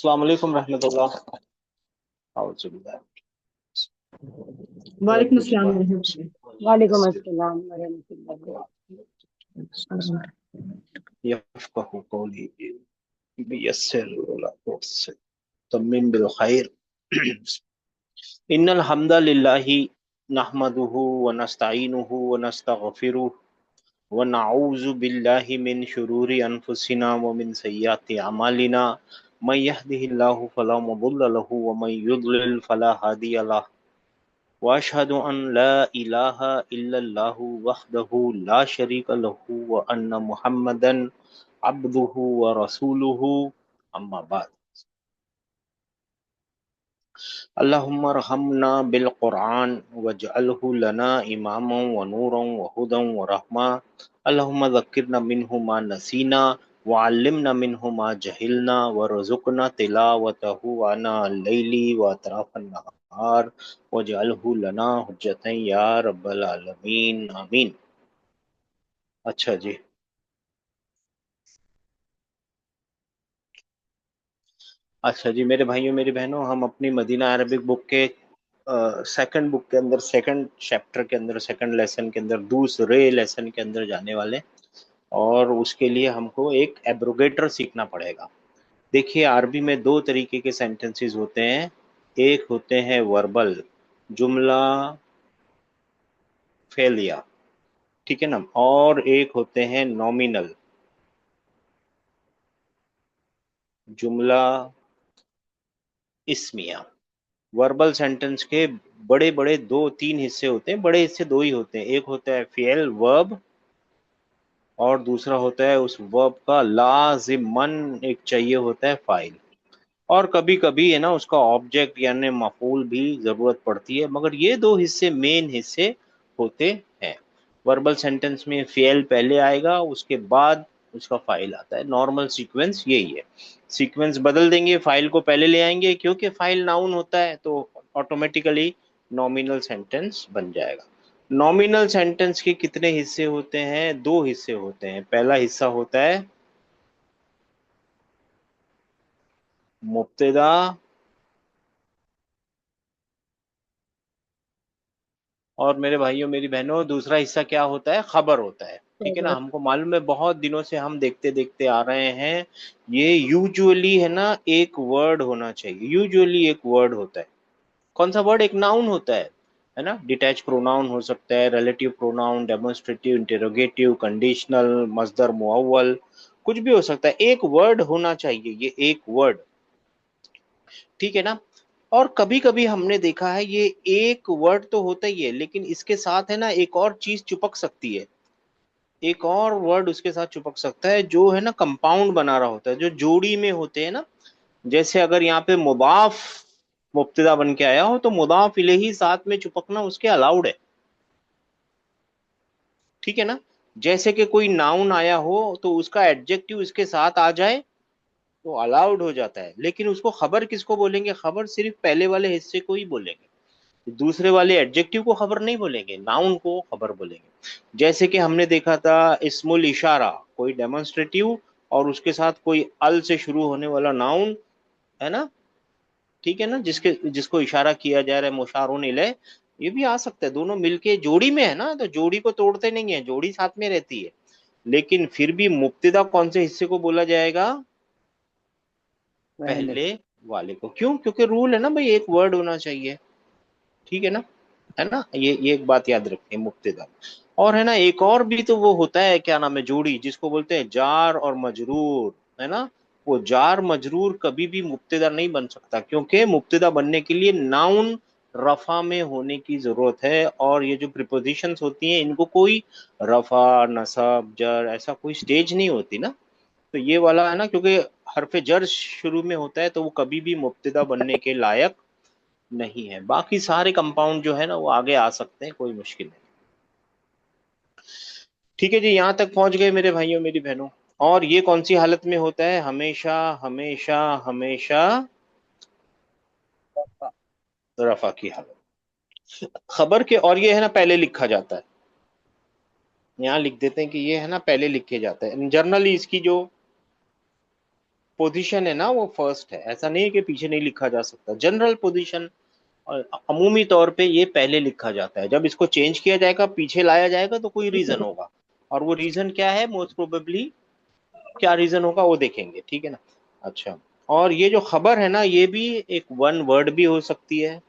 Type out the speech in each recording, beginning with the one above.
अस्सलाम वालेकुम रहमतुल्लाह। आउज़ुबिल्लाह। वालेकुम रब्बिश अस्सलाम रह वरहमतुल्लाह। वली वालेकुम यस्सिर अस्सलाम वरहमतुल्लाह। यफ़क़हू क़ौली बियस्सिर वला तुअस्सिर तम्मिम बिल खैर। इन्नल हम्दलिल्लाहि नहमदुहु व नस्तईनुहु व नस्तगफिरुह व नऊज़ु बिल्लाहि मिन शुरूरि अनफुसिना व मिन सय्यिआति अमालिना मन यहदिहिल्लाहु फला मुदिल्ल लहु व मन युद्लिल फला हादिय लहु व अशहदु अन ला इलाहा इल्लल्लाहु वहदहु ला शरीक लहु व अन्न मुहम्मदन अब्दुहु व रसूलुहु अम्मा बाद। अल्लाहुम्मा रहमना बिल कुरान वजअलहु लना इमामन व नूरन व हुदन व रहमा। अल्लाहुम्मा ज़क्किरना मिन्हु मा नसीना व अल्लिमना मिन्हु मा जहिलना व रज़ुकना तिलावतहु आना अल-लैली व अतराफन नहार वजअलहु लना हुज्जतन या रब्बल आलमीन आमीन। अच्छा जी। अच्छा जी, मेरे भाइयों मेरी बहनों, हम अपनी मदीना अरबिक बुक के सेकंड बुक के अंदर, सेकंड चैप्टर के अंदर, सेकंड लेसन के अंदर, दूसरे लेसन के अंदर जाने वाले। और उसके लिए हमको एक एब्रोगेटर सीखना पड़ेगा। देखिए, अरबी में दो तरीके के सेंटेंसेस होते हैं। एक होते हैं वर्बल, जुमला फेलिया, ठीक है ना, और एक होते हैं नॉमिनल, जुमला इस्मिया। वर्बल सेंटेंस के बड़े बड़े दो तीन हिस्से होते हैं, बड़े हिस्से दो ही होते हैं। एक होता है फेल वर्ब, और दूसरा होता है उस वर्ब का लाजिमन एक चाहिए होता है फाइल। और कभी कभी है ना उसका ऑब्जेक्ट यानी मफूल भी जरूरत पड़ती है, मगर ये दो हिस्से मेन हिस्से होते हैं। वर्बल सेंटेंस में फेल पहले आएगा, उसके बाद उसका फाइल आता है। नॉर्मल सीक्वेंस यही है। सीक्वेंस बदल देंगे, फाइल को पहले ले आएंगे, क्योंकि फाइल नाउन होता है तो ऑटोमेटिकली नॉमिनल सेंटेंस बन जाएगा। नॉमिनल सेंटेंस के कितने हिस्से होते हैं? दो हिस्से होते हैं। पहला हिस्सा होता है मुब्तदा, और मेरे भाइयों मेरी बहनों दूसरा हिस्सा क्या होता है? खबर होता है। ठीक है ना, खबर। हमको मालूम है, बहुत दिनों से हम देखते देखते आ रहे हैं। ये यूजुअली है ना एक वर्ड होना चाहिए, यूजुअली एक वर्ड होता है। कौन सा वर्ड? एक नाउन होता है ना। डिटैच प्रोनाउन हो सकता है, relative pronoun, demonstrative, interrogative, conditional, मस्दर मुअव्वल, कुछ भी हो सकता है। एक वर्ड होना चाहिए, ये एक वर्ड, ठीक है ना। और कभी कभी हमने देखा है ये एक वर्ड तो होता ही है, लेकिन इसके साथ है ना एक और चीज चिपक सकती है, एक और वर्ड उसके साथ चिपक सकता है, जो है ना कंपाउंड बना रहा होता है, जो जोड़ी में होते हैं ना। जैसे अगर यहाँ पे मुदाफ मुब्तदा बन के आया हो, तो मुदाफ इलेही साथ में चिपकना उसके अलाउड है, ठीक है ना। जैसे कि कोई नाउन आया हो तो उसका एडजेक्टिव इसके साथ आ जाए तो अलाउड हो जाता है, लेकिन उसको खबर किसको बोलेंगे? खबर सिर्फ पहले वाले हिस्से को ही बोलेंगे, दूसरे वाले एडजेक्टिव को खबर नहीं बोलेंगे, नाउन को खबर बोलेंगे। जैसे कि हमने देखा था इस्मुल इशारा, कोई डेमोन्स्ट्रेटिव और उसके साथ कोई अल से शुरू होने वाला नाउन, है ना, ठीक है ना, जिसके जिसको इशारा किया जा रहा है, मुशारुन इलैह, ये भी आ सकता है। दोनों मिलके जोड़ी में है ना, तो जोड़ी को तोड़ते नहीं है, जोड़ी साथ में रहती है। लेकिन फिर भी मुब्तदा कौन से हिस्से को बोला जाएगा? पहले। पहले वाले को। क्यों? क्योंकि रूल है ना भाई, एक वर्ड होना चाहिए, ठीक है ना। है ना, ये एक बात याद रखें, मुब्तदा। और है ना एक और भी तो वो होता है, क्या नाम है, जोड़ी, जिसको बोलते हैं जार और मजरूर, है ना। वो जार मजरूर कभी भी मुब्तदा नहीं बन सकता, क्योंकि मुब्तदा बनने के लिए नाउन रफा में होने की जरूरत है। और ये जो प्रिपोजिशंस होती हैं, इनको कोई रफा, नसब, जर ऐसा कोई स्टेज नहीं होती ना। तो ये वाला है ना, क्योंकि हरफ जर शुरू में होता है, तो वो कभी भी मुब्तदा बनने के लायक नहीं है। बाकी सारे कंपाउंड जो है ना वो आगे आ सकते हैं, कोई मुश्किल नहीं। ठीक है जी, यहां तक पहुंच गए मेरे भाइयों मेरी बहनों। और ये कौन सी हालत में होता है? हमेशा हमेशा हमेशा रफा की हालत, खबर के। और ये है ना पहले लिखा जाता है, यहाँ लिख देते हैं कि ये है ना पहले लिखे जाता है। जनरली इसकी जो पोजीशन है ना वो फर्स्ट है, ऐसा नहीं है कि पीछे नहीं लिखा जा सकता। जनरल पोजीशन और अमूमी तौर पे ये पहले लिखा जाता है। जब इसको चेंज किया जाएगा, पीछे लाया जाएगा, तो कोई रीजन होगा, और वो रीजन क्या है, मोस्ट प्रोबेबली क्या रीजन होगा वो देखेंगे, ठीक है ना। अच्छा, और ये जो खबर है ना, ये भी एक वन वर्ड भी हो सकती है।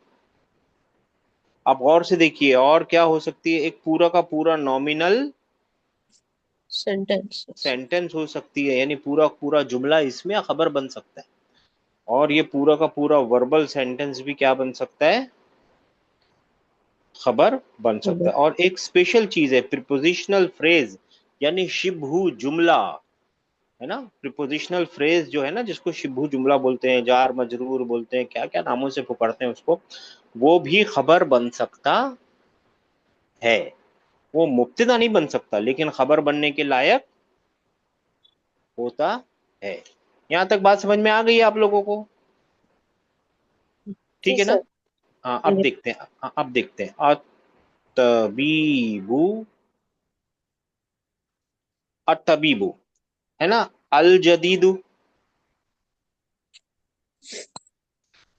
आप गौर से देखिए, और क्या हो सकती है, एक पूरा का पूरा नॉमिनल सेंटेंस। सेंटेंस हो सकती है, यानी पूरा पूरा जुमला इसमें खबर बन सकता है। और ये पूरा का पूरा वर्बल सेंटेंस भी क्या बन सकता है, खबर बन सकता है। और एक स्पेशल चीज है प्रीपोजिशनल फ्रेज, यानी शिबहू जुमला, है ना। प्रीपोजिशनल फ्रेज जो है ना, जिसको शिबहू जुमला बोलते हैं, जार मजरूर बोलते हैं, क्या क्या नामों से पुकारते हैं उसको, वो भी खबर बन सकता है। वो मुब्तदा नहीं बन सकता, लेकिन खबर बनने के लायक होता है। यहां तक बात समझ में आ गई है आप लोगों को, ठीक जी है ना। सर। हाँ, अब देखते हैं, अब देखते हैं। अतबीबू, अतबीबू, है ना। अल जदीदू,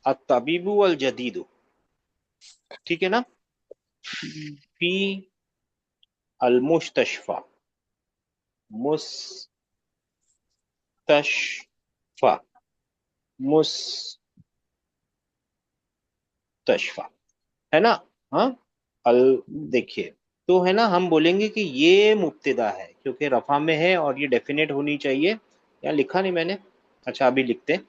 अतबीबू अल जदीदू, ठीक है ना। फी अल मुस्तशफा, मुस्तशफा, मुस्तशफा, है ना। हाँ, अल, देखिए, तो है ना, हम बोलेंगे कि ये मुब्तदा है क्योंकि रफा में है, और ये डेफिनेट होनी चाहिए। या लिखा नहीं मैंने, अच्छा अभी लिखते हैं।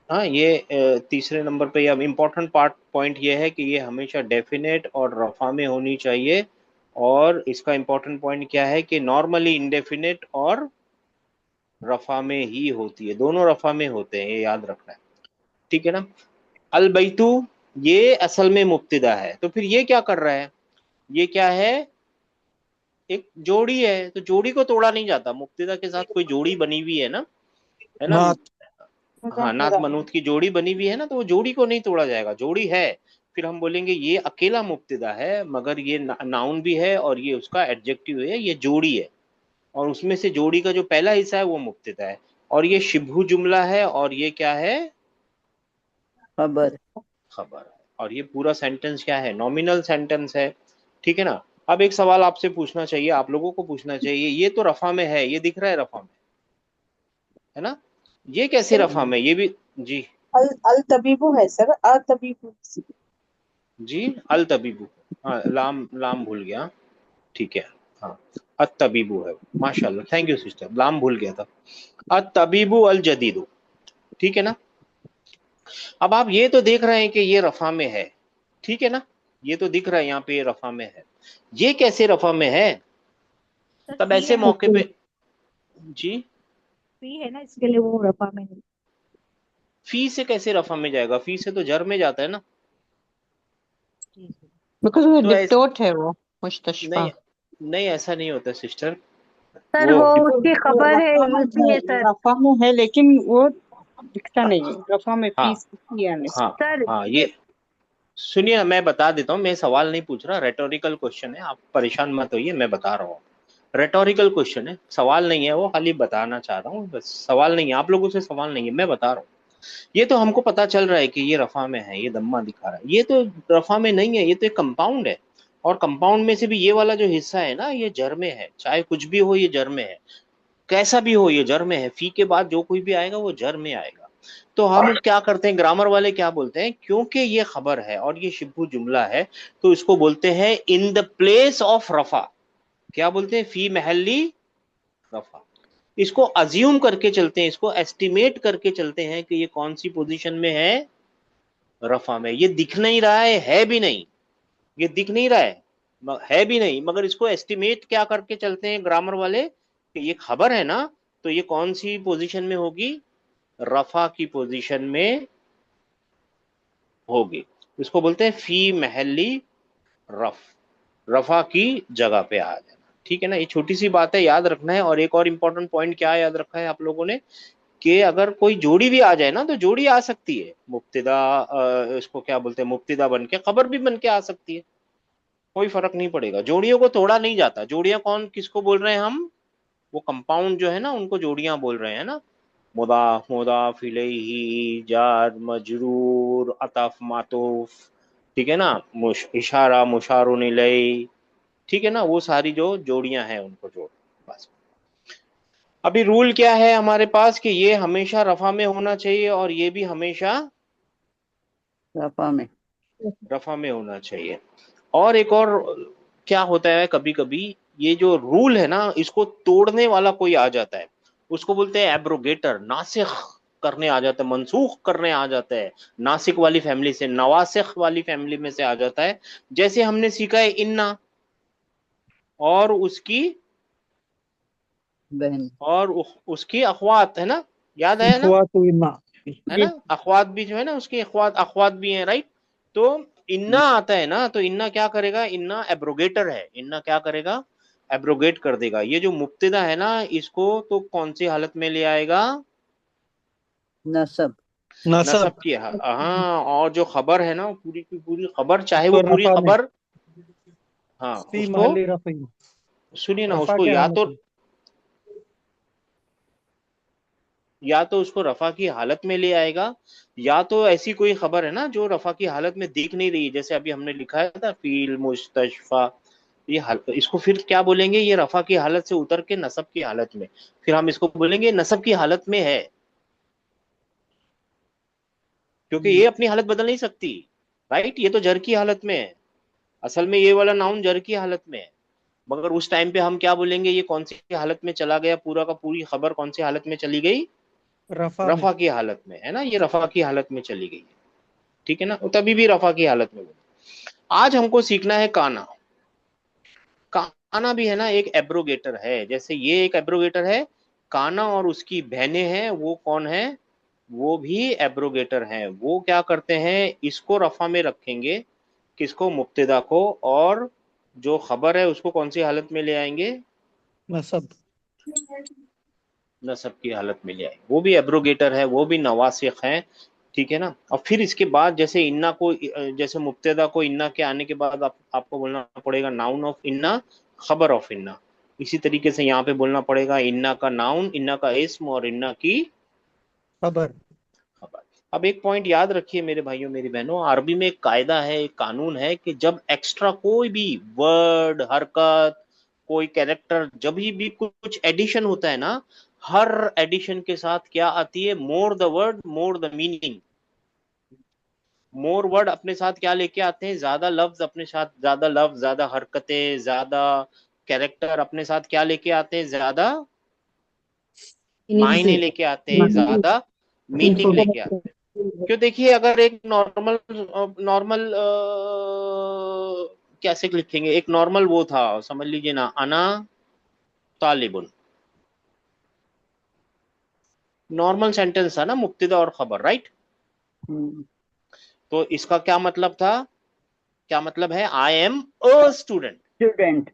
हाँ, ये तीसरे नंबर पे, अब इम्पोर्टेंट पार्ट पॉइंट ये है कि ये हमेशा डेफिनेट और रफा में होनी चाहिए। और इसका इम्पोर्टेंट पॉइंट क्या है कि नॉर्मली इंडेफिनेट और रफा में ही होती है, दोनों रफा में होते हैं, ये याद रखना है, ठीक है ना। अल बैतू, ये असल में मुब्तदा है, तो फिर ये क्या कर रहा है, ये क्या है, एक जोड़ी है, तो जोड़ी को तोड़ा नहीं जाता। मुब्तदा के साथ कोई जोड़ी बनी हुई है ना। नात। हाँ, नात मनूत की जोड़ी बनी हुई है ना, तो वो जोड़ी को नहीं तोड़ा जाएगा, जोड़ी है। फिर हम बोलेंगे ये अकेला मुब्तदा है, मगर ये नाउन भी है और ये उसका एडजेक्टिव है, ये जोड़ी है। और उसमें से जोड़ी का जो पहला हिस्सा है वो मुब्तदा है। और ये शिबहू जुमला है, और ये क्या है, खबर। खबर है। और ये पूरा सेंटेंस क्या है, नॉमिनल सेंटेंस है, ठीक है ना। अब एक सवाल आपसे पूछना चाहिए, आप लोगों को पूछना चाहिए, ये तो रफा में है, ये दिख रहा है रफा में, है ना। ये कैसे सर, रफा में, ये भी, जी, अल अल तबीबु है सर, अल तबीबु। जी, अल तबीबू, हाँ, लाम लाम भूल गया, ठीक है। हाँ, अत तबीबू है, माशाल्लाह, थैंक यू सिस्टर, लाम भूल गया था। अत तबीबू अल जदीदू, ठीक है ना। अब आप ये तो देख रहे हैं कि ये रफा में है, ठीक है ना। ये तो दिख रहा है यहाँ पे, ये रफा में है। ये कैसे रफा में है, सर तब फी ऐसे है ना, मौके पे, जी, फी है ना, इसके लिए वो रफा में है। फी से कैसे रफा में जाएगा, फी से तो जर में जाता है ना। जी सर। बिकॉज वो तो ऐस डिप्टोट है वो मुस्तशफा। नहीं, नहीं ऐसा नहीं होता सिस्टर। सर वो वो वो उसकी वो खबर है रफा में है, इसलिए सर। रफा में है, लेकिन वो दिखता नहीं है रफा में, हाँ, फीस यानी। हाँ, सर हाँ, ये ये सुनिए, मैं बता देता हूँ, मैं सवाल नहीं पूछ रहा, रेटोरिकल क्वेश्चन है, आप परेशान मत होइए, मैं बता रहा हूँ। रेटोरिकल क्वेश्चन है, सवाल नहीं है वो, खाली बताना चाह रहा हूँ बस, सवाल नहीं है, आप लोगों से सवाल नहीं है, मैं बता रहा हूँ। ये तो हमको पता चल रहा है कि ये रफा में है, ये दम्मा दिखा रहा है, ये तो रफा में नहीं है, ये तो एक कंपाउंड है। और कंपाउंड में से भी ये वाला जो हिस्सा है ना, ये जर में है, चाहे कुछ भी हो ये जर में है, कैसा भी हो ये जर में है, फी के बाद जो कोई भी आएगा वो जर में आएगा। तो हम क्या करते हैं, ग्रामर वाले क्या बोलते हैं, क्योंकि ये खबर है और ये शिबू जुमला है, तो इसको बोलते हैं इन द प्लेस ऑफ रफा। क्या बोलते हैं, फी महली रफा। इसको अज्यूम करके चलते हैं, इसको एस्टिमेट करके चलते हैं कि ये कौन सी पोजीशन में है, रफा में। ये दिख नहीं रहा है भी नहीं, ये दिख नहीं रहा है भी नहीं, मगर इसको एस्टिमेट क्या करके चलते हैं ग्रामर वाले, कि ये खबर है ना, तो ये कौन सी पोजीशन में होगी, रफा की पोजीशन में होगी। इसको बोलते हैं फी महली रफ, रफा की जगह पे आ जाना, ठीक है ना। ये छोटी सी बात है, याद रखना है। और एक और इम्पोर्टेंट पॉइंट क्या याद रखा है आप लोगों ने, कि अगर कोई जोड़ी भी आ जाए ना, तो जोड़ी आ सकती है मुब्तदा, इसको क्या बोलते हैं, मुब्तदा बन के खबर भी बन के आ सकती है, कोई फर्क नहीं पड़ेगा, जोड़ियों को तोड़ा नहीं जाता। जोड़ियां कौन किसको बोल रहे हैं हम, वो कंपाउंड जो है ना, उनको जोड़ियां बोल रहे हैं ना। मुदाफ मुदाफ इलैहि जार मजरूर अतफ मातूफ, ठीक है ना, इशारा मुशारुन इलैहि, ठीक है ना, वो सारी जो जोड़ियां हैं उनको जोड़। बस अभी रूल क्या है हमारे पास कि ये हमेशा रफा में होना चाहिए और ये भी हमेशा रफा में। रफा में होना चाहिए। और एक और क्या होता है, कभी कभी ये जो रूल है ना इसको तोड़ने वाला कोई आ जाता है, उसको बोलते हैं एब्रोगेटर, नासिख करने आ जाता है, मनसूख करने आ जाता है, नासिक वाली फैमिली से, नवासिख वाली फैमिली में से आ जाता है। जैसे हमने सीखा है इन्ना और उसकी बहन। और उसकी अखवात, है ना, याद आया ना, इख्वातुन्ना। है जी। ना, अखवात भी जो है ना उसकी अखवात अखवात भी है, राइट। तो इन्ना आता है ना, तो इन्ना क्या करेगा, इन्ना एब्रोगेटर है, इन्ना क्या करेगा, एब्रोगेट कर देगा। ये जो मुब्तदा है ना इसको तो कौन सी हालत में ले आएगा, नसब। नसब। नसब की, हाँ, और जो खबर है ना पूरी की पूरी खबर, चाहे वो उसको पूरी रफा में, खबर, हाँ फी उसको, महल्ली रफी, सुनिए ना, रफा उसको के हालत में। या तो उसको रफा की हालत में ले आएगा, या तो ऐसी कोई खबर है ना जो रफा की हालत में दिख नहीं रही, जैसे अभी हमने लिखा है था फील मुस्तशफा, इसको फिर क्या बोलेंगे, ये रफा की हालत से उतर के नसब की हालत में, फिर हम इसको बोलेंगे नसब की हालत में है, क्योंकि ये अपनी हालत बदल नहीं सकती, राइट, ये तो जर की हालत में है, असल में ये वाला नाउन जर की हालत में है। मगर उस टाइम पे हम क्या बोलेंगे, ये कौन सी हालत में चला गया, पूरा का पूरी खबर कौन सी हालत में चली गई, रफा में। रफा की हालत में, है ना, ये रफा की हालत में चली गई, ठीक है ना, तभी भी रफा की हालत में। आज हमको सीखना है काना। काना भी है ना एक एब्रोगेटर है, जैसे ये एक एब्रोगेटर है, काना और उसकी बहनें हैं, वो कौन है, वो भी एब्रोगेटर हैं। वो क्या करते हैं, इसको रफा में रखेंगे, किसको, मुब्तदा को, और जो खबर है उसको कौन सी हालत में ले आएंगे, नसब। नसब की हालत में ले आएंगे। वो भी एब्रोगेटर है, वो भी नवासिख हैं, ठीक है ना। और फिर इसके बाद जैसे इन्ना को, जैसे मुब्तदा को इन्ना के आने के बाद आपको बोलना पड़ेगा नाउन ऑफ इन्ना, खबर ऑफ इन्ना। इसी तरीके से यहाँ पे बोलना पड़ेगा इन्ना का नाउन, इन्ना का इस्म, और इन्ना की खबर। खबर। अब एक पॉइंट याद रखिए मेरे भाइयों मेरी बहनों, अरबी में एक कायदा है, एक कानून है कि जब एक्स्ट्रा कोई भी वर्ड, हरकत, कोई कैरेक्टर, जब भी कुछ एडिशन होता है ना, हर एडिशन के साथ क्या आती है, more the word more the meaning. More word अपने साथ क्या लेके आते हैं, ज्यादा लफ्ज अपने साथ, ज्यादा लफ्ज, ज्यादा हरकतें, ज्यादा कैरेक्टर अपने साथ क्या लेके आते हैं, ज्यादा मायने लेके आते हैं, ज्यादा मीनिंग लेके आते हैं। क्यों, देखिए अगर एक नॉर्मल नॉर्मल कैसे लिखेंगे, एक नॉर्मल वो था, समझ लीजिए ना, अना तालिबुन, नॉर्मल सेंटेंस था ना, मुब्तदा और खबर, राइट। तो इसका क्या मतलब था, क्या मतलब है, I am a student, student.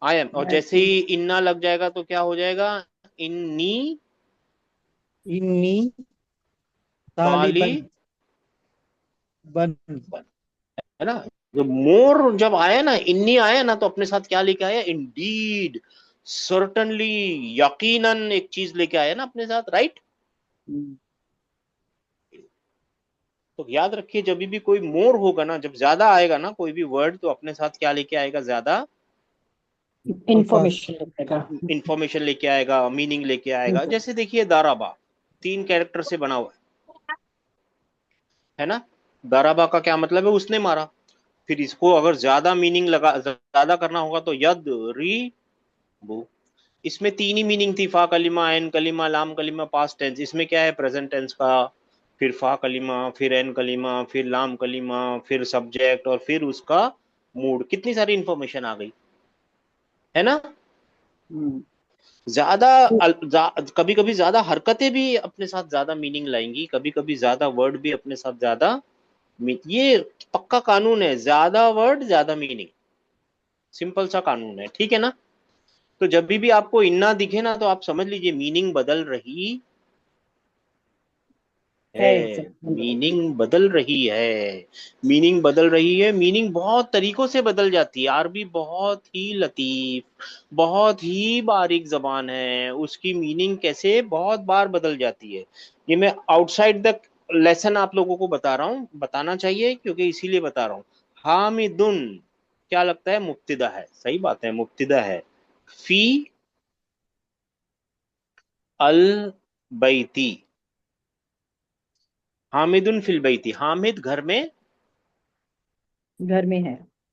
I am, और जैसे ही इन्ना लग जाएगा तो क्या हो जाएगा, इन्नी इन्नी ताली तालिबन बन। बन, है ना। जब मोर जब आया ना, इन्नी आया ना, तो अपने साथ क्या लेके आया, इंडीड, सर्टनली, यकीनन एक चीज लेके आया ना अपने साथ, राइट। तो याद रखिए जब भी कोई मोर होगा ना, जब ज्यादा आएगा ना कोई भी वर्ड, तो अपने साथ क्या लेके आएगा, ज्यादा इंफॉर्मेशन लगेगा। इंफॉर्मेशन लेके आएगा, मीनिंग लेके आएगा। जैसे देखिए दाराबा 3 कैरेक्टर से बना हुआ है ना, दाराबा का क्या मतलब है, उसने मारा। फिर इसको अगर ज्यादा मीनिंग लगा, ज्यादा करना होगा तो यद री बू, इसमें 3 ही मीनिंग थी, फा कलिमा, एन कलिमा, लाम कलिमा, पास्ट टेंस। इसमें क्या है, प्रेजेंट टेंस का, फिर फा कलिमा, फिर एन कलिमा, फिर लाम कलिमा, फिर सब्जेक्ट, और फिर उसका मूड, कितनी सारी इंफॉर्मेशन आ गई, है ना। ज्यादा कभी कभी ज्यादा हरकतें भी अपने साथ ज्यादा मीनिंग लाएंगी, कभी कभी ज्यादा वर्ड भी अपने साथ ज्यादा ये पक्का कानून है, ज्यादा वर्ड ज्यादा मीनिंग, सिंपल सा कानून है, ठीक है ना। तो जब भी आपको इन्ना दिखे ना, तो आप समझ लीजिए मीनिंग बदल रही है, मीनिंग बदल रही है, मीनिंग बदल रही है, मीनिंग बहुत तरीकों से बदल जाती है। अरबी बहुत ही लतीफ, बहुत ही बारीक जबान है, उसकी मीनिंग कैसे बहुत बार बदल जाती है। ये मैं आउटसाइड द लेसन आप लोगों को बता रहा हूँ, बताना चाहिए क्योंकि इसीलिए बता रहा हूँ। हामिदुन क्या लगता है, मुब्तिदा है, सही बात है, मुब्तिदा है। फी अल बैती, हामिदुन फिल बैती, हामिद घर में घर में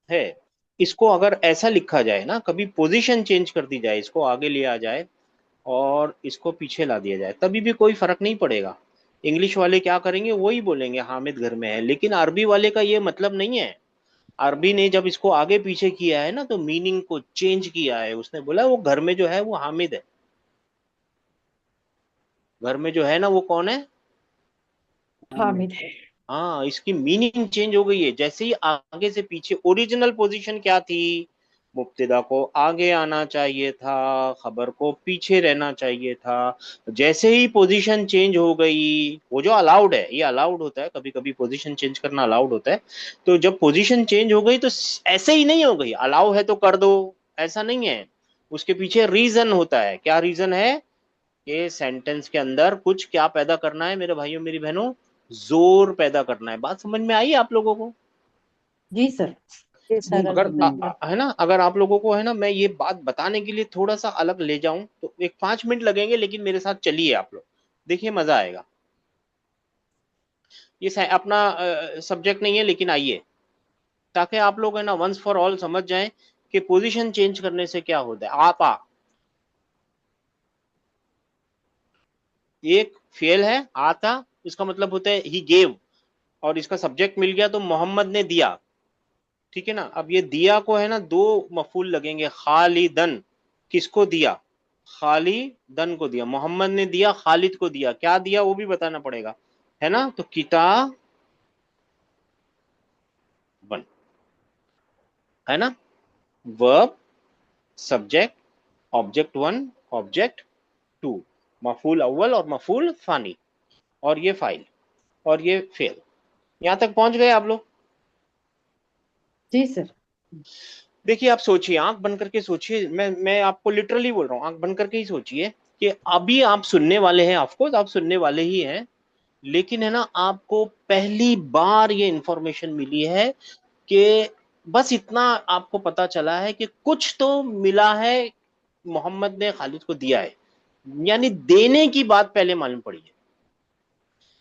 है। इसको अगर ऐसा लिखा जाए ना, कभी पोजीशन चेंज कर दी जाए, इसको आगे लिया जाए और इसको पीछे ला दिया जाए, तभी भी कोई फर्क नहीं पड़ेगा। इंग्लिश वाले क्या करेंगे, वही बोलेंगे हामिद घर में है, लेकिन अरबी वाले का ये मतलब नहीं है। अरबी ने जब इसको आगे पीछे किया है ना, तो मीनिंग को चेंज किया है। उसने बोला वो घर में जो है वो हामिद है, घर में जो है ना वो कौन है। हामिद। हाँ, इसकी मीनिंग चेंज हो गई है जैसे ही आगे से पीछे। ओरिजिनल पोजीशन क्या थी, मुब्तदा को आगे आना चाहिए था, खबर को पीछे रहना चाहिए था। जैसे ही पोजीशन चेंज हो गई, वो जो अलाउड है, ये अलाउड होता है, कभी कभी पोजीशन चेंज करना अलाउड होता है। तो जब पोजीशन चेंज हो गई तो ऐसे ही नहीं हो गई, अलाउ है तो कर दो, ऐसा नहीं है। उसके पीछे रीजन होता है। क्या रीजन है, कि सेंटेंस के अंदर कुछ क्या पैदा करना है मेरे भाइयों मेरी बहनों, जोर पैदा करना है। बात समझ में आई आप लोगों को। जी सर। ये सारा अगर समझ है ना, अगर आप लोगों को है ना, मैं ये बात बताने के लिए थोड़ा सा अलग ले जाऊं तो एक 5 मिनट लगेंगे, लेकिन मेरे साथ चलिए आप लोग, देखिए मजा आएगा। ये अपना सब्जेक्ट नहीं है, लेकिन आइए, ताकि आप लोग है ना वंस फॉर ऑल समझ जाएं कि पोजीशन चेंज करने से क्या होता है। आपा एक फेल है, आता इसका मतलब होता है ही गेव, और इसका सब्जेक्ट मिल गया तो मोहम्मद ने दिया। ठीक है ना। अब ये दिया को है ना दो मफूल लगेंगे, खालिदन, किसको दिया, खालिदन को दिया, मोहम्मद ने दिया, खालिद को दिया, क्या दिया वो भी बताना पड़ेगा, है ना। तो किताब बन, है ना, verb, subject, object one, object two, मफूल अव्वल और मफूल फानी, और ये फाइल, और ये फेल। यहां तक पहुंच गए आप लोग। जी सर। देखिए आप सोचिए, आंख बंद करके सोचिए, मैं आपको लिटरली बोल रहा हूँ, आंख बंद करके ही सोचिए कि अभी आप सुनने वाले हैं, ऑफकोर्स आप सुनने वाले ही हैं, लेकिन है ना आपको पहली बार ये इंफॉर्मेशन मिली है कि बस इतना आपको पता चला है कि कुछ तो मिला है, मोहम्मद ने खालिद को दिया है, यानी देने की बात पहले मालूम पड़ी है।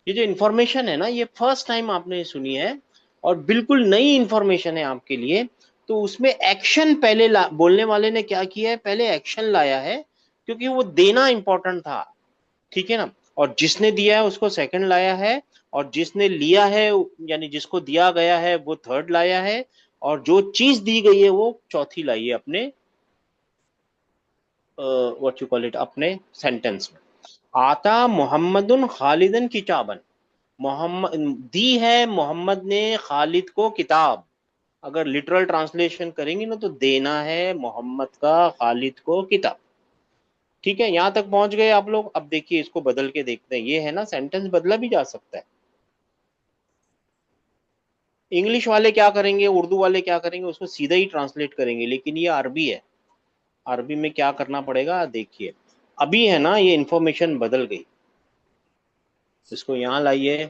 ये जो इंफॉर्मेशन है ना, ये फर्स्ट टाइम आपने सुनी है और बिल्कुल नई इंफॉर्मेशन है आपके लिए। तो उसमें एक्शन पहले बोलने वाले ने क्या किया है, पहले एक्शन लाया है, क्योंकि वो देना इंपॉर्टेंट था। ठीक है ना। और जिसने दिया है उसको सेकंड लाया है, और जिसने लिया है यानी जिसको दिया गया है वो थर्ड लाया है, और जो चीज दी गई है वो चौथी लाई है अपने व्हाट यू कॉल इट, अपने सेंटेंस में। आता मोहम्मदुन खालिदन किताबन, मोहम्मद दी है मोहम्मद ने खालिद को किताब। अगर लिटरल ट्रांसलेशन करेंगे ना तो देना है मोहम्मद का खालिद को किताब। ठीक है, यहां तक पहुंच गए आप लोग। अब देखिए इसको बदल के देखते हैं, ये है ना सेंटेंस बदला भी जा सकता है। इंग्लिश वाले क्या करेंगे, उर्दू वाले क्या करेंगे, उसको सीधा ही ट्रांसलेट करेंगे, लेकिन ये अरबी है। अरबी में क्या करना पड़ेगा देखिए। अभी है ना ये इंफॉर्मेशन बदल गई, इसको यहां लाइए,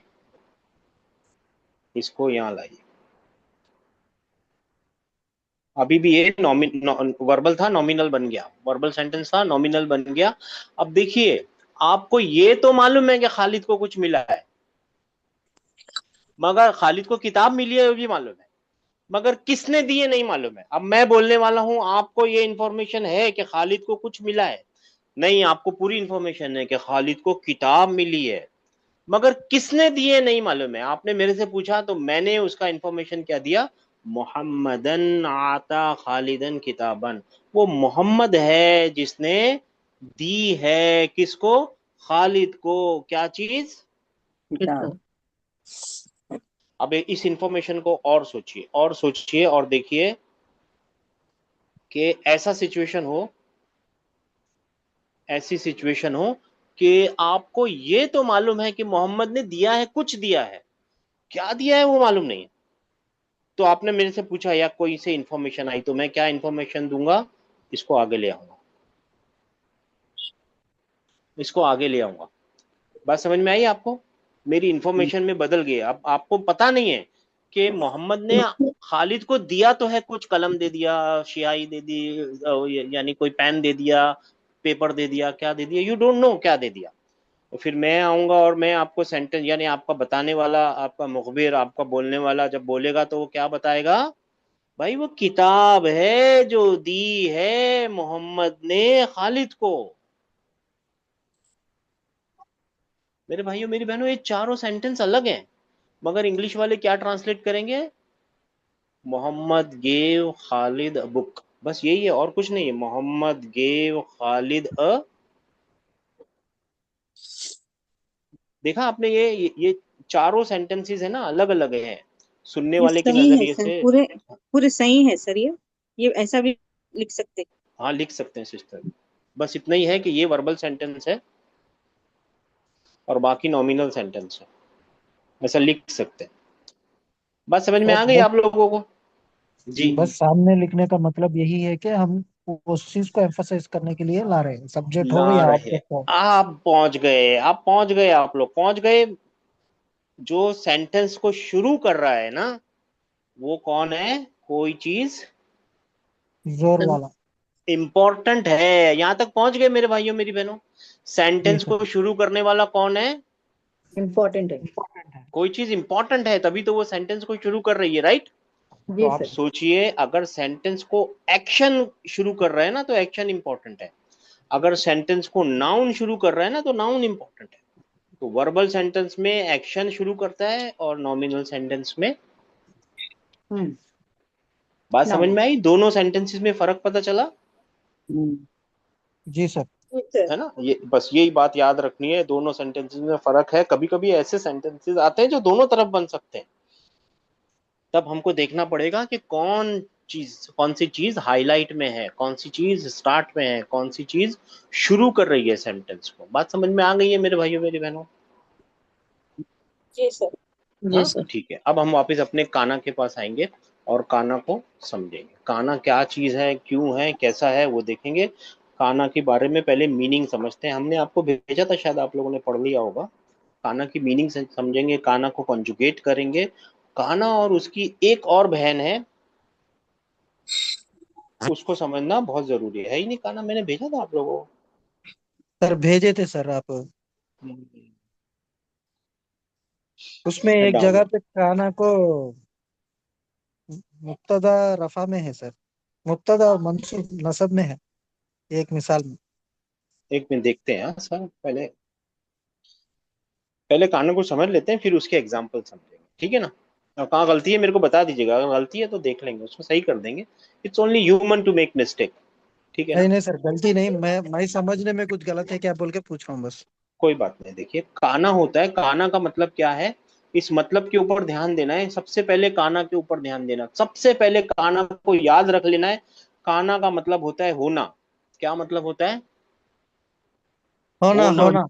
इसको यहां लाइए। अभी भी ये वर्बल था, नॉमिनल बन गया, वर्बल सेंटेंस था, नॉमिनल बन गया। अब देखिए, आपको ये तो मालूम है कि खालिद को कुछ मिला है, मगर खालिद को किताब मिली है वो भी मालूम है, मगर किसने दिए नहीं मालूम है। अब मैं बोलने वाला हूं, आपको ये इंफॉर्मेशन है कि खालिद को कुछ मिला है, नहीं आपको पूरी इंफॉर्मेशन है कि खालिद को किताब मिली है, मगर किसने दिए नहीं मालूम है। आपने मेरे से पूछा तो मैंने उसका इंफॉर्मेशन क्या दिया, मोहम्मदन आता खालिदन किताबन, वो मोहम्मद है जिसने दी है किसको, खालिद को, क्या चीज, किताब। अब इस इंफॉर्मेशन को और सोचिए और सोचिए और देखिए कि ऐसा सिचुएशन हो, ऐसी सिचुएशन हो कि आपको ये तो मालूम है कि मोहम्मद ने दिया है, कुछ दिया है, क्या दिया है वो मालूम नहीं है। तो आपने मेरे से पूछा या कोई से इंफॉर्मेशन आई, तो मैं क्या इंफॉर्मेशन दूंगा, इसको आगे ले आऊंगा, इसको आगे ले आऊंगा। बात समझ में आई आपको? मेरी इंफॉर्मेशन में बदल गई। अब आपको पता नहीं है कि मोहम्मद ने खालिद को दिया तो है, कुछ कलम दे दिया, स्याही दे दी, यानी कोई पेन दे दिया, पेपर दे दिया, क्या दे दिया, यू डोंट नो क्या दे दिया। तो फिर मैं आऊंगा और मैं आपको सेंटेंस, यानी आपका बताने वाला, आपका मुखबिर, आपका बोलने वाला जब बोलेगा तो वो क्या बताएगा, भाई वो किताब है जो दी है मोहम्मद ने खालिद को। मेरे भाइयों मेरी बहनों, ये चारों सेंटेंस अलग हैं, मगर इंग्लिश वाले क्या ट्रांसलेट करेंगे, Mohammed gave Khalid a book, बस यही है और कुछ नहीं है। मोहम्मद गेव खालिद अ, देखा आपने, ये चारों सेंटेंसेस है ना, अलग अलग है सुनने ये वाले के सही है नजरिए सर, से। पूरे पूरे सही है सर। ये ऐसा भी लिख सकते। हाँ लिख सकते हैं सिस्टर, बस इतना ही है कि ये वर्बल सेंटेंस है और बाकी नॉमिनल सेंटेंस है, ऐसा लिख सकते हैं। बात समझ में सर आ गई बस आप लोगों को? जी। बस सामने लिखने का मतलब यही है कि हम उस चीज को एम्फसाइज करने के लिए ला रहे हैं, सब्जेक्ट हो ला या रहे, ऑब्जेक्ट हो। आप पहुंच गए, आप पहुंच गए, आप लोग पहुंच गए। जो सेंटेंस को शुरू कर रहा है ना, वो कौन है, कोई चीज जोर वाला। इंपॉर्टेंट है, यहां तक पहुंच गए मेरे भाइयों मेरी बहनों। जी सेंटेंस सर। को शुरू करने वाला कौन है, इम्पोर्टेंट है। इम्पोर्टेंट है। कोई चीज इंपॉर्टेंट है, तभी तो वो सेंटेंस को शुरू कर रही है, राइट? तो जी आप सर। सोचिए, अगर सेंटेंस को एक्शन शुरू कर रहे हैं ना, तो एक्शन इंपॉर्टेंट है। अगर सेंटेंस को नाउन शुरू कर रहे हैं ना, तो नाउन इंपॉर्टेंट है। तो वर्बल सेंटेंस में एक्शन शुरू करता है और नॉमिनल सेंटेंस में, हम्म। बात समझ नाउन। में आई? दोनों सेंटेंसेस में फर्क पता चला जी सर। है ना? ये बस यही बात याद रखनी है, दोनों सेंटेंसेस में फर्क है। कभी कभी ऐसे सेंटेंसेस आते हैं जो दोनों तरफ बन सकते हैं, तब हमको देखना पड़ेगा कि कौन सी चीज हाईलाइट में है, कौन सी चीज स्टार्ट में है, कौन सी चीज शुरू कर रही है सेंटेंस को। बात समझ में आ गई है मेरे भाइयों मेरी बहनों? जी सर। जी हाँ सर। ठीक है, अब हम वापस अपने काना के पास आएंगे और काना को समझेंगे। काना क्या चीज है, क्यों है, कैसा है, वो देखेंगे। काना के बारे में पहले मीनिंग समझते हैं, हमने आपको भेजा था, शायद आप लोगों ने पढ़ लिया होगा। काना की मीनिंग समझेंगे, काना को कॉन्जुगेट करेंगे। काना और उसकी एक और बहन है, उसको समझना बहुत जरूरी है ही नहीं? काना मैंने भेजा था आप लोगों सर भेजे थे सर आप। को। उसमें एक जगह डाउनलोड, पे खाना को मुब्तदा रफा में है सर, मुब्तदा और मंसूब नसब में है, एक मिसाल में। एक मिनट देखते हैं। हाँ सर, पहले पहले कानों को समझ लेते हैं, फिर उसके एग्जाम्पल समझेंगे, ठीक है ना? और कहाँ गलती है मेरे को बता दीजिएगा, अगर गलती है तो देख लेंगे, उसको सही कर देंगे। It's only human to make mistake, ठीक है नहीं ना? नहीं सर, गलती नहीं, मैं समझने में कुछ गलत है क्या बोल के पूछ रहा हूँ बस। कोई बात नहीं। देखिए, काना होता है, काना का मतलब क्या है, इस मतलब के ऊपर ध्यान देना है। सबसे पहले काना के ऊपर ध्यान देना, सबसे पहले काना को याद रख लेना है। काना का मतलब होता है होना। क्या मतलब होता है? होना होना।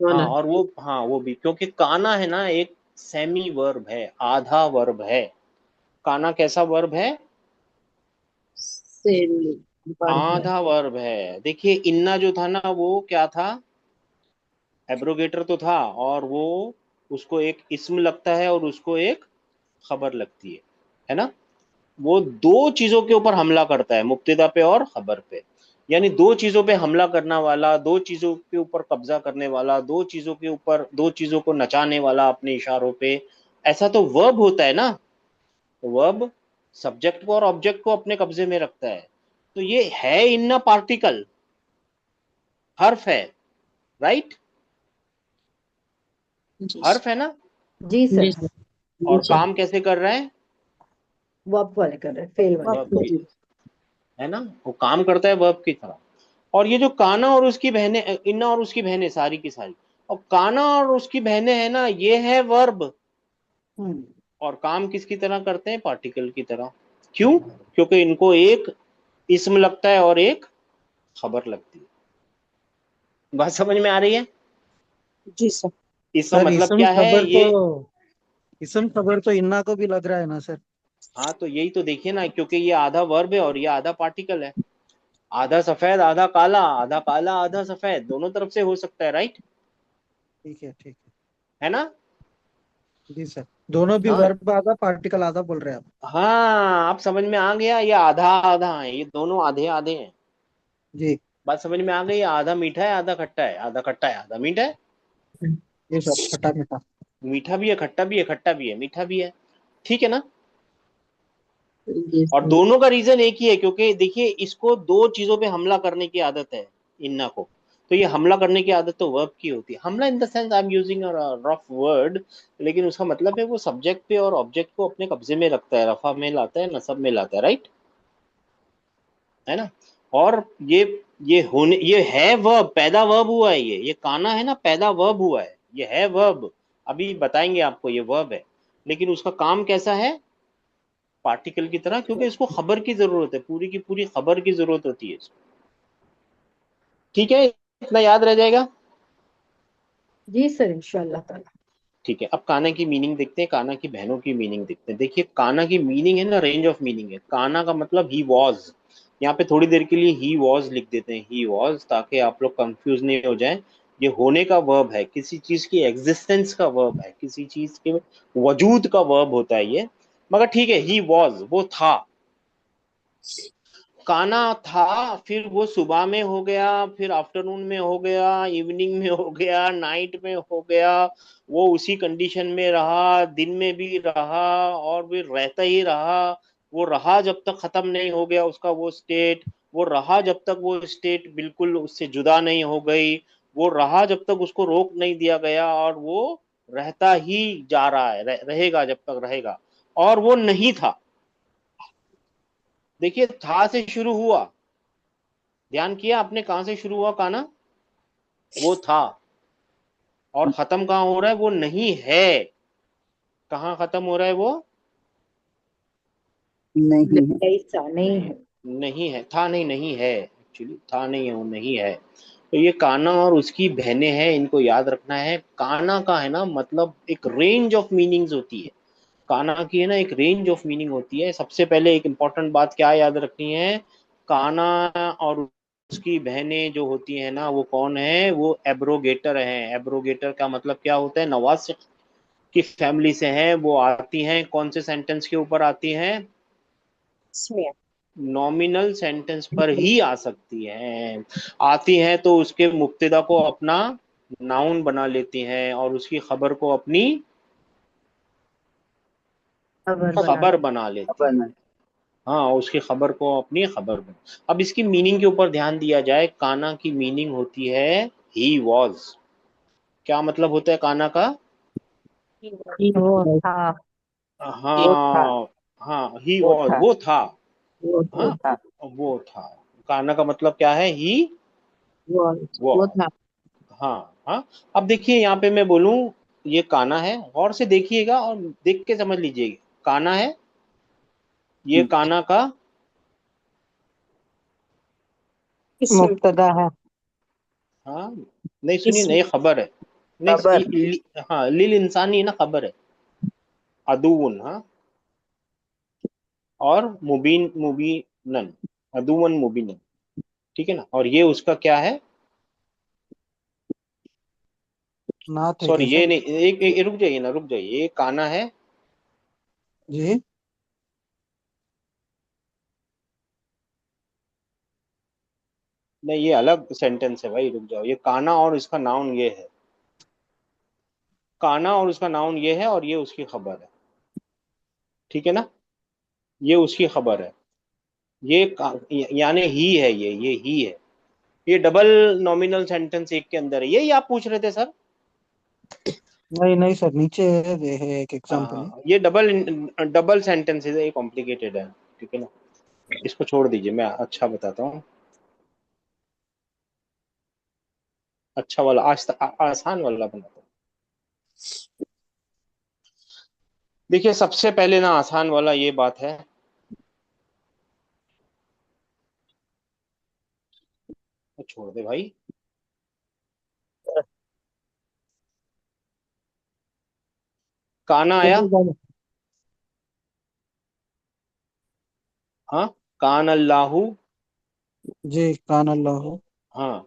होना। हाँ, और वो, हाँ वो भी, क्योंकि काना है ना एक सेमी वर्ब है, आधा वर्ब है। काना कैसा वर्ब है? सेमी वर्ब है। आधा वर्ब है। देखिए, इन्ना जो था ना, वो क्या था, एब्रोगेटर तो था, और वो, उसको एक इस्म लगता है और उसको एक खबर लगती है ना? वो दो चीजों के ऊपर हमला करता है, मुब्तदा पे और खबर पे। यानी दो चीजों पे हमला करने वाला, दो चीजों के ऊपर कब्जा करने वाला, दो चीजों के ऊपर, दो चीजों को नचाने वाला अपने इशारों पे, ऐसा तो वर्ब होता है ना। वर्ब सब्जेक्ट को और ऑब्जेक्ट को अपने कब्जे में रखता है। तो ये है इन्ना पार्टिकल, हर्फ है, राइट? जी हर्फ है ना? जी जी सर। सर। जी और सर। काम कैसे कर रहा है, वर्ब वाले कर रहे, फेल वाले। वर्ब की, है ना? वो काम करता है वर्ब की तरह। और ये जो काना और उसकी बहनें, इन्ना और उसकी बहनें, सारी की सारी, और काना और उसकी बहनें है ना, ये है वर्ब। हम्म। और काम किसकी तरह करते हैं, पार्टिकल की तरह। क्यों? क्योंकि इनको एक इस्म लगता है और एक खबर लगती है। बात समझ में आ रही है? जी सर। इसका सर मतलब इसम क्या है खबर ये? तो इसम खबर तो इन्ना को भी लग रहा है ना सर। हाँ तो यही तो देखिए ना, क्योंकि ये आधा वर्ब है और ये आधा पार्टिकल है। आधा सफेद आधा काला, आधा काला आधा सफेद, दोनों तरफ से हो सकता है, राइट? ठीक है ठीक है। है ना? जी सर, दोनों भी हाँ वर्ब आधा पार्टिकल आधा बोल रहे हैं आप। हाँ, आप समझ में आ गया, ये आधा आधा है, ये दोनों आधे आधे हैं। जी। बात समझ में आ गई? आधा मीठा है आधा खट्टा है, आधा खट्टा है आधा मीठा है। ये सब खट्टा मीठा। मीठा भी है खट्टा भी है, खट्टा भी है मीठा भी है। ठीक है ना? जी और सर। दोनों का रीजन एक ही है, क्योंकि देखिए इसको दो चीजों पे हमला करने की आदत है, इन्ना को। तो ये हमला करने की आदत तो वर्ब की होती है। हमला in the sense I am using a rough word, लेकिन उसका मतलब है वो सब्जेक्ट पे और ऑब्जेक्ट को अपने कब्जे में रखता है, रफा में लाता है, नसब में लाता है, राइट? है ना? और ये होने, ये है वर्ब, पैदा वर्ब हुआ है, ये काना है ना, पैदा वर्ब हुआ है, ये है वर्ब। अभी बताएंगे आपको ये वर्ब है, लेकिन उसका काम कैसा है? पार्टिकल की तरह, क्योंकि इसको खबर की जरूरत है, पूरी की पूरी खबर की जरूरत होती है इसको। ठीक है, इतना याद रह जाएगा। जी सर, इंशाल्लाह ताला। ठीक है, अब काना की मीनिंग देखते हैं, काना की बहनों की मीनिंग देखते हैं। देखिए काना की मीनिंग है ना, रेंज ऑफ मीनिंग है। काना का मतलब ही वॉज। यहाँ पे थोड़ी देर के लिए ही वॉज लिख देते हैं, ही वॉज, ताकि आप लोग कंफ्यूज नहीं हो जाएं। ये होने का वर्ब है, किसी चीज की एग्जिस्टेंस का वर्ब है, किसी चीज के वजूद का वर्ब होता है ये। मगर ठीक है, ही वॉज, वो था। काना था, फिर वो सुबह में हो गया, फिर आफ्टरनून में हो गया, इवनिंग में हो गया, नाइट में हो गया। वो उसी कंडीशन में रहा, दिन में भी रहा और भी रहता ही रहा। वो रहा जब तक खत्म नहीं हो गया उसका वो स्टेट। वो रहा जब तक वो स्टेट बिल्कुल उससे जुदा नहीं हो गई। वो रहा जब तक उसको रोक नहीं दिया गया, और वो रहता ही जा रहा है, रहेगा जब तक रहेगा। और वो नहीं था। देखिए था से शुरू हुआ, ध्यान किया आपने कहां से शुरू हुआ काना? वो था। और खत्म कहां हो रहा है? वो नहीं है। कहां खत्म हो रहा है वो? नहीं है। ऐसा नहीं है। नहीं है, था नहीं, नहीं है, एक्चुअली था नहीं है, वो नहीं है। तो ये काना और उसकी बहनें हैं, इनको याद रखना है। काना का है ना मतलब एक रेंज ऑफ मीनिंग्स होती है। काना की है ना एक रेंज ऑफ मीनिंग होती है। सबसे पहले एक इंपॉर्टेंट बात क्या याद रखनी है? काना और उसकी बहनें जो होती है ना, वो कौन है? वो एब्रोगेटर हैं। एब्रोगेटर का मतलब क्या होता है? नवासिक की फैमिली से हैं। वो आती हैं कौन से सेंटेंस के ऊपर आती हैं? इसमें नॉमिनल सेंटेंस पर ही आ सकती हैं। आती हैं तो उसके मुब्तदा को अपना नाउन बना लेती हैं, और उसकी खबर को अपनी खबर बना खबर ले। बना लेती हैं। हाँ, उसकी खबर को अपनी खबर बना। अब इसकी मीनिंग के ऊपर ध्यान दिया जाए। काना की मीनिंग होती है ही वॉज। क्या मतलब होता है काना का? वो था। वो था। हाँ हाँ, ही वो वॉज, था। वो था। वो हाँ, था। वो था। काना का मतलब क्या है? ही वो वॉज। था। हाँ हाँ। अब देखिए यहाँ पे मैं बोलूं, ये काना है, गौर से देखिएगा और देख के समझ लीजिएगा। काना है, ये काना का इसमें मुब्तदा है। हाँ, नहीं सुनिए, इसमें नहीं खबर है। नहीं खबर। हाँ, लिल इंसानी है ना, खबर है। अदुवन, हाँ। और मुबीन, मुबीनन, अदुवन मुबीनन। ठीक है ना? और ये उसका क्या है? नात है सॉरी, क्या ये सर? नहीं, एक रुक जाइए ना, रुक जाइए, ये काना है। जी। नहीं, ये अलग सेंटेंस है भाई, रुक जाओ। ये काना और इसका नाउन ये है। काना और उसका नाउन ये है, और ये उसकी खबर है। ठीक है ना? ये उसकी खबर है। यानी ही है, ये ही है। ये डबल नॉमिनल सेंटेंस एक के अंदर है, यही आप पूछ रहे थे सर? नहीं नहीं सर, नीचे है, ये है एक एग्जांपल है। हाँ, ये डबल डबल सेंटेंस है, ये कॉम्प्लिकेटेड है। ठीक है ना? इसको छोड़ दीजिए, मैं अच्छा बताता हूँ। अच्छा वाला, आसान वाला बनाता हूँ। देखिए सबसे पहले ना, आसान वाला ये बात है। छोड़ दे भाई। काना आया, हाँ, कान अल्लाहू, जी, कान अल्लाह हाँ,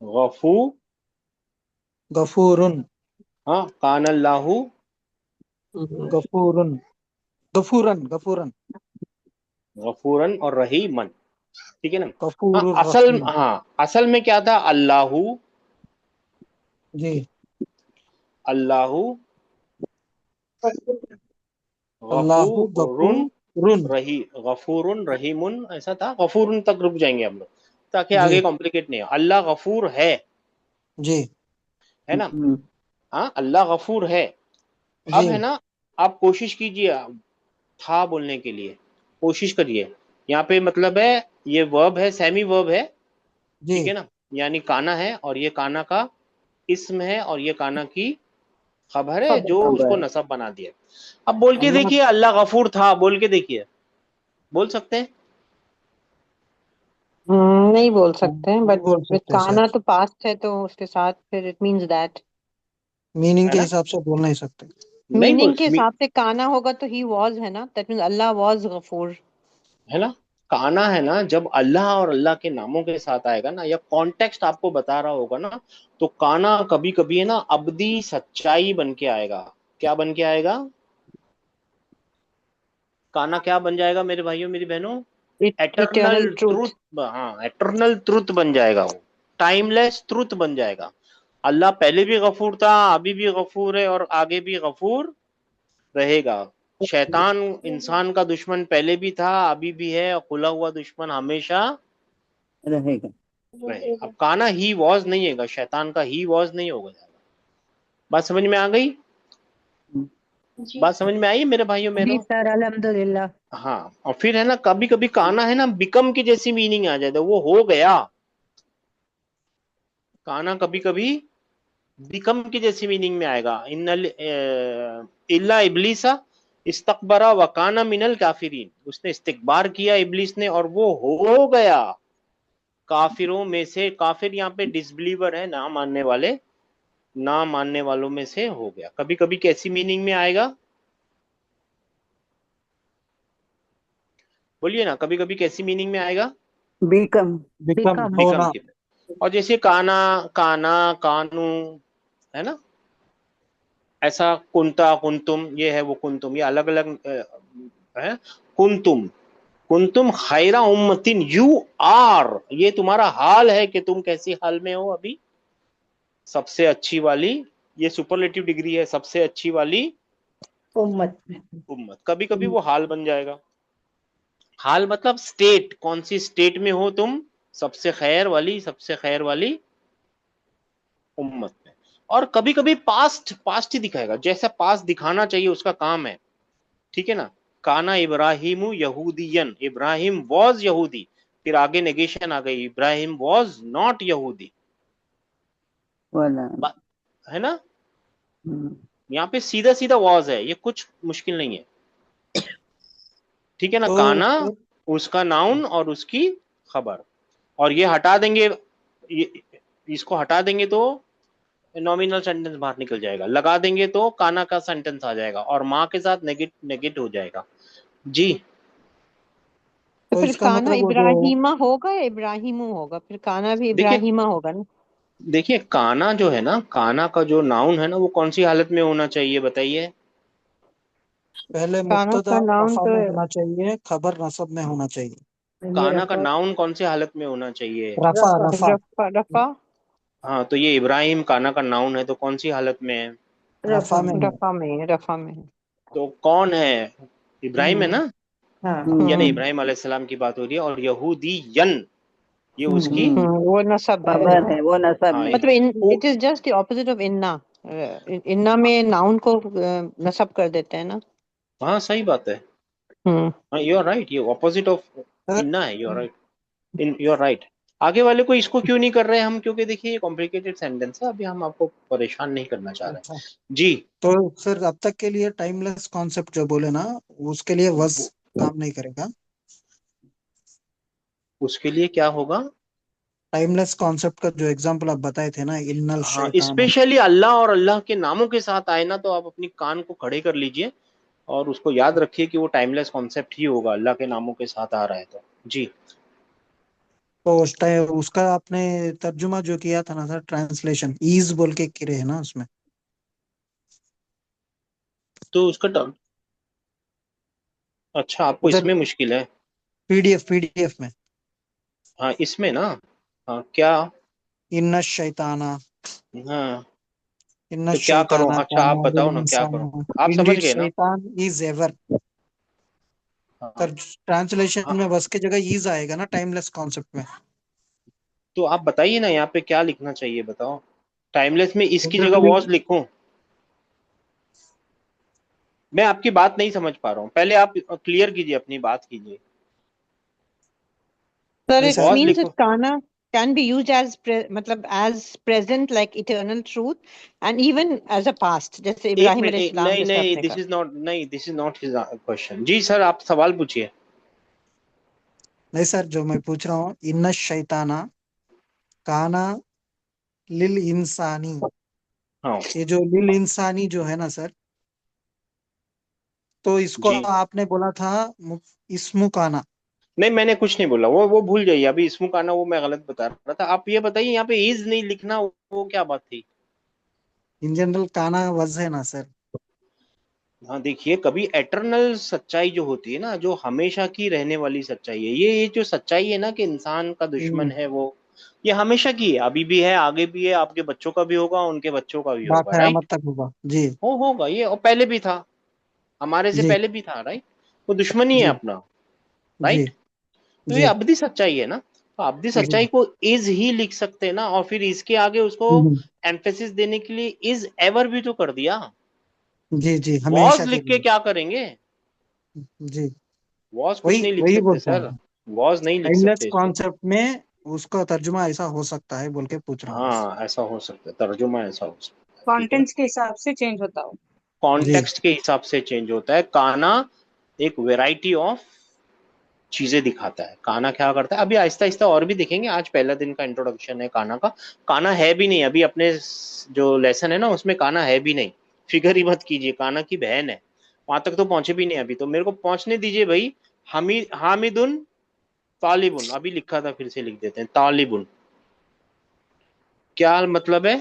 गफू, गफूरुन, हाँ, कान अल्लाहू, गफूरुन, गफूरन, गफूरन, गफूरन और रहीमन, ठीक है ना। हाँ, गफूरुर असल, रहीम। हाँ, असल में क्या था, अल्लाहू, जी, अल्लाहू, अल्लाहु गफूरुन, गफूरुन। गफूरुन रहीमुन, ऐसा था, गफूरुन तक रुक जाएंगे हम लोग, ताकि आगे जी, कॉम्प्लिकेट नहीं हो। अल्लाह गफूर जी, है ना। हाँ, अल्लाह गफूर है। अब है जी, ना, आप कोशिश कीजिए था बोलने के लिए, कोशिश करिए। यहाँ पे मतलब है, ये वर्ब है, सेमी वर्ब है, ठीक है जी। ना, यानी काना है, और ये काना का इस्म है, और ये काना की खबर है खबर। जो उसको खबर। नसब बना दिया। अब बोल के अल्लाह। देखिए, अल्लाह गफूर था, बोल के देखिए, बोल सकते हैं? नहीं बोल सकते हैं, नहीं बट बोल विद सकते काना सर, तो पास्ट है, तो उसके साथ फिर इट मींस दैट। मीनिंग है के ना, हिसाब से बोल नहीं सकते। नहीं मीनिंग बोल के हिसाब से काना होगा तो ही वॉज है ना, that means Allah was Ghafoor. है ना, काना है ना, जब अल्लाह और अल्लाह के नामों के साथ आएगा ना, या कॉन्टेक्स्ट आपको बता रहा होगा ना, तो काना कभी कभी है ना अब्दी सच्चाई बन के आएगा। क्या बन के आएगा? काना क्या बन जाएगा मेरे भाइयों मेरी बहनों? Eternal eternal truth. ट्रूथ। हाँ, एटर्नल ट्रूथ बन जाएगा वो, टाइमलेस ट्रूथ बन जाएगा। अल्लाह पहले भी गफूर था, अभी भी गफूर है, और आगे भी गफूर रहेगा। शैतान इंसान का दुश्मन पहले भी था, अभी भी है, और खुला हुआ दुश्मन हमेशा रहेगा। रहे। अब काना ही वॉज नहीं है, शैतान का ही वॉज नहीं होगा। बात समझ में आ गई? बात समझ में आई मेरे भाइयों जी बहनों? सर, अल्हम्दुलिल्लाह। हाँ, और फिर है ना, कभी कभी काना है ना बिकम की जैसी मीनिंग आ जाता है, वो हो गया। काना कभी कभी बिकम की जैसी मीनिंग में आएगा। इन्नल इल्ला इब्लीसा इस्तकबरा वकाना मिनल काफिरीन, उसने इस्तिकबार किया इब्लीस ने, और वो हो गया काफिरों में से। काफिर यहाँ पे डिसबिलीवर है, ना मानने वाले, ना मानने वालों में से हो गया। कभी कभी कैसी मीनिंग में आएगा? बोलिए ना, कभी कभी कैसी मीनिंग में आएगा? बीकम। Become become. बिकम होना। की तरह। और जैसे काना, काना, कानू, है ना, ऐसा कुंता, कुंतुम, ये है वो कुंतुम, ये अलग अलग है। कुंतुम, कुंतुम खैरा उम्मतिन, यू आर, ये तुम्हारा हाल है कि तुम कैसी हाल में हो अभी, सबसे अच्छी वाली। ये सुपरलेटिव डिग्री है, सबसे अच्छी वाली उम्मत। उम्मत। कभी कभी वो हाल बन जाएगा। हाल मतलब स्टेट, कौन सी स्टेट में हो तुम, सबसे खैर वाली, सबसे खैर वाली उम्मत में। और कभी कभी पास्ट, पास्ट ही दिखाएगा, जैसा पास्ट दिखाना चाहिए उसका काम है, ठीक है ना। काना इब्राहिम यहूदियन, इब्राहिम वॉज यहूदी, फिर आगे नेगेशन आ गई, इब्राहिम वॉज नॉट यहूदी, वाला। है ना। यहाँ पे सीधा सीधा वॉज है, ये कुछ मुश्किल नहीं है, ठीक है ना। तो काना सर, उसका नाउन और उसकी खबर, और ये हटा देंगे, ये इसको हटा देंगे तो नॉमिनल सेंटेंस बाहर निकल जाएगा, लगा देंगे तो काना का सेंटेंस आ जाएगा, और माँ के साथ नेगेट नेगेट हो जाएगा। जी, तो तो फिर इसका काना मतलब वो जो, इब्राहिमा होगा या इब्राहिमू होगा? फिर काना भी देखिए, इब्राहिमा होगा ना। देखिए काना जो है ना, काना का जो नाउन है ना, वो कौन सी हालत में होना चाहिए बताइए? पहले काना मुब्तदा का नाम रफा तो में होना चाहिए, खबर नसब में होना चाहिए। ये काना का रफा। नाउन कौन सी हालत में होना चाहिए? रफा, रफा। रफा। रफा। रफा। हाँ, तो ये इब्राहिम काना का नाउन है, तो कौन सी हालत में है? रफा रफा में में। है। रफा में, रफा में। तो कौन है? इब्राहिम है हम्म। ना, हाँ। यानी इब्राहिम अलैहिस्सलाम की बात हो रही है, और यहूदी यन, ये उसकी वो नसब है। खबर है। वो नसब हाँ, में, मतलब it is just the opposite of इन्ना। इन्ना में नाउन को नसब कर देते हैं ना। हाँ, सही बात है। हम्म। हाँ, यू आर राइट, ये ऑपोजिट ऑफ सर, इन्ना है, यू आर राइट, इन यू आर राइट। आगे वाले को इसको क्यों नहीं कर रहे हैं हम, क्योंकि देखिए ये कॉम्प्लिकेटेड सेंटेंस है, अभी हम आपको परेशान नहीं करना चाह रहे अच्छा, हैं जी। तो सर अब तक के लिए टाइमलेस कॉन्सेप्ट जो बोले ना, उसके लिए वस वो- काम नहीं करेगा। उसके लिए क्या होगा? टाइमलेस कॉन्सेप्ट का जो एग्जांपल आप बताए थे ना, इन्नल हाँ, शैतान। स्पेशली अल्लाह और अल्लाह के नामों के साथ आए ना, तो आप अपनी कान को खड़े कर लीजिए और उसको याद रखिए कि वो टाइमलेस कॉन्सेप्ट ही होगा, अल्लाह के नामों के साथ आ रहा है तो। जी। तो उस टाइम उसका आपने तर्जुमा जो किया था ना सर, ट्रांसलेशन ईज बोल के करे है ना उसमें। तो उसका अच्छा, आपको उधर इसमें मुश्किल है? पीडीएफ में। हाँ, इसमें ना। हाँ, क्या? इन्ना शैताना, हाँ, इन्ना तो क्या करूं? शैताना अच्छा, आप काना लिल बताओ ना क्या करूं। इंसान, आप समझ इंडीड गए ना? शैतान इज एवर। हाँ। तर ट्रांसलेशन हाँ, में बस के जगह इज आएगा ना टाइमलेस कॉन्सेप्ट में। तो आप बताइए ना यहाँ पे क्या लिखना चाहिए, बताओ। टाइमलेस में इसकी उधर जगह भी वॉज लिखूं? मैं आपकी बात नहीं समझ पा रहा हूँ, पहले आप क्लियर कीजिए, अपनी बात कीजिए। Sir, नहीं it सर। वॉज means लिखो। that kana can be used as matlab as present like eternal truth and even as a past जैसे एक इब्राहिम मिनट, अलैहिस्सलाम नहीं जैसे नहीं, आपने दिस कहा। इज नॉट, नहीं, this is not his question. जी सर, आप सवाल पूछिए। नहीं सर, जो मैं पूछ रहा हूँ, इन्ना शैताना काना लिल इंसानी, हाँ। ये जो लिल इंसानी जो है ना सर, तो इसको जी। आपने बोला था इस्मु काना। नहीं, मैंने कुछ नहीं बोला, वो भूल जाइए, अभी इसमें आना वो मैं गलत बता रहा था। आप ये बताइए, यहाँ पे इज नहीं लिखना, वो क्या बात थी? इन जनरल काना वज है ना सर। हाँ, देखिए, कभी एटर्नल सच्चाई जो होती है ना, जो हमेशा की रहने वाली सच्चाई है, ये जो सच्चाई है ना कि इंसान का दुश्मन हम्म, है वो, ये हमेशा की है, अभी भी है, आगे भी है, आपके बच्चों का भी होगा, उनके बच्चों का भी होगा, राइट? बाक़यामत तक होगा जी। होगा ये, और पहले भी था, हमारे से जी पहले भी था, राइट? वो दुश्मन ही है जी अपना, जी राइट? तो ये जी अब्दी सच्चाई है ना, तो अब्दी जी सच्चाई को इज ही लिख सकते हैं ना, और फिर इसके आगे उसको हम्म, एम्फेसिस देने के लिए इज एवर भी तो कर दिया। जी जी वॉज हमेशा के लिख के लिए। क्या करेंगे? जी वॉज कुछ वही नहीं लिख वही सकते बोलता सर, हूँ। वॉज नहीं लिख टाइमलेस सकते इसको। कॉन्सेप्ट में उसका तर्जुमा ऐसा हो सकता है बोल के पूछ रहा हूँ बस। हाँ, ऐसा हो सकता है, तर्जुमा ऐसा हो सकता है, ठीक है ना? कॉन्टेंट्स के हिसाब से चेंज होता हो। जी कॉन्टेक्स्ट के हिसाब से चेंज होता है। काना एक वेराइटी ऑफ चीजें दिखाता है। काना क्या करता है, अभी आहिस्ता आहिस्ता और भी दिखेंगे, आज पहला दिन का इंट्रोडक्शन है काना का। काना है भी नहीं, अभी अपने जो लेसन है ना उसमें काना है भी नहीं, फिक्र ही मत कीजिए, काना की बहन है। वहां तक तो पहुंचे भी नहीं अभी, तो मेरे को पहुंचने दीजिए भाई। हामिदुन तालिबुन, अभी लिखा था, फिर से लिख देते हैं, तालिबुन क्या मतलब है?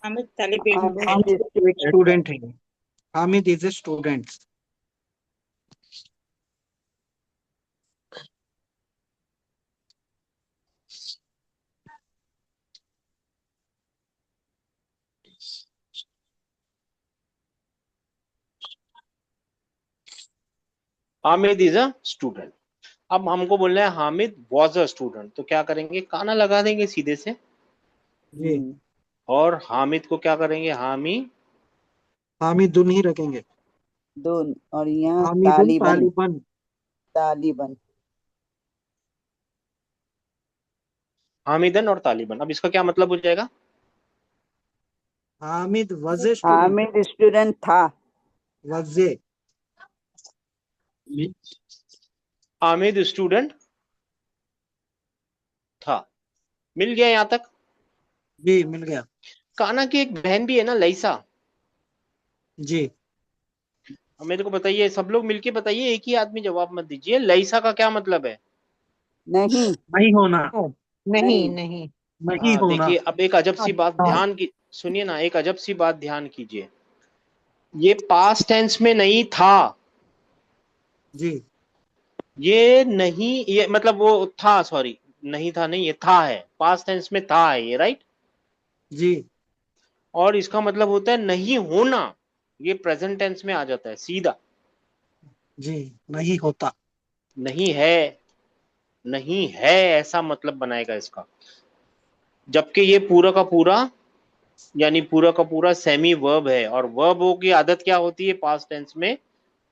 हामिद तालिब इल्म है। हामिद एक स्टूडेंट है। Hamid is a student. Hamid is a student. अब हमको बोलना है हामिद वॉज अ स्टूडेंट, तो क्या करेंगे, काना लगा देंगे सीधे से, जी हम्म, और हामिद को क्या करेंगे, हामी। हामिदुन ही रखेंगे। दोन और यहाँ हामिदुन तालिबन। तालिबन। तालिबन। हामिदन और तालिबन, अब इसका क्या मतलब हो जाएगा? हामिद वज ए स्टूडेंट। हामिद स्टूडेंट था। वज ए। हामिद स्टूडेंट था। मिल गया यहाँ तक? जी मिल गया। काना की एक बहन भी है ना, लईसा। जी अब मेरे को बताइए, सब लोग मिलके बताइए, एक ही आदमी जवाब मत दीजिए, लईसा का क्या मतलब है? नहीं। नहीं होना। ओ, नहीं नहीं। नहीं। नहीं हाँ, होना। देखिए, अब एक अजब सी बात अच्छा। ध्यान की, सुनिए ना, एक अजब सी बात ध्यान कीजिए। ये पास्ट टेंस में नहीं था, जी ये नहीं, ये मतलब वो था, सॉरी, नहीं था नहीं, ये था है, पास्ट टेंस में था है ये, राइट? जी और इसका मतलब होता है नहीं होना, ये प्रेजेंट टेंस में आ जाता है सीधा। जी नहीं होता। नहीं है, नहीं है, ऐसा मतलब बनाएगा इसका। जबकि ये पूरा का पूरा, यानी पूरा का पूरा सेमी वर्ब है, और वर्बों की आदत क्या होती है, पास्ट टेंस में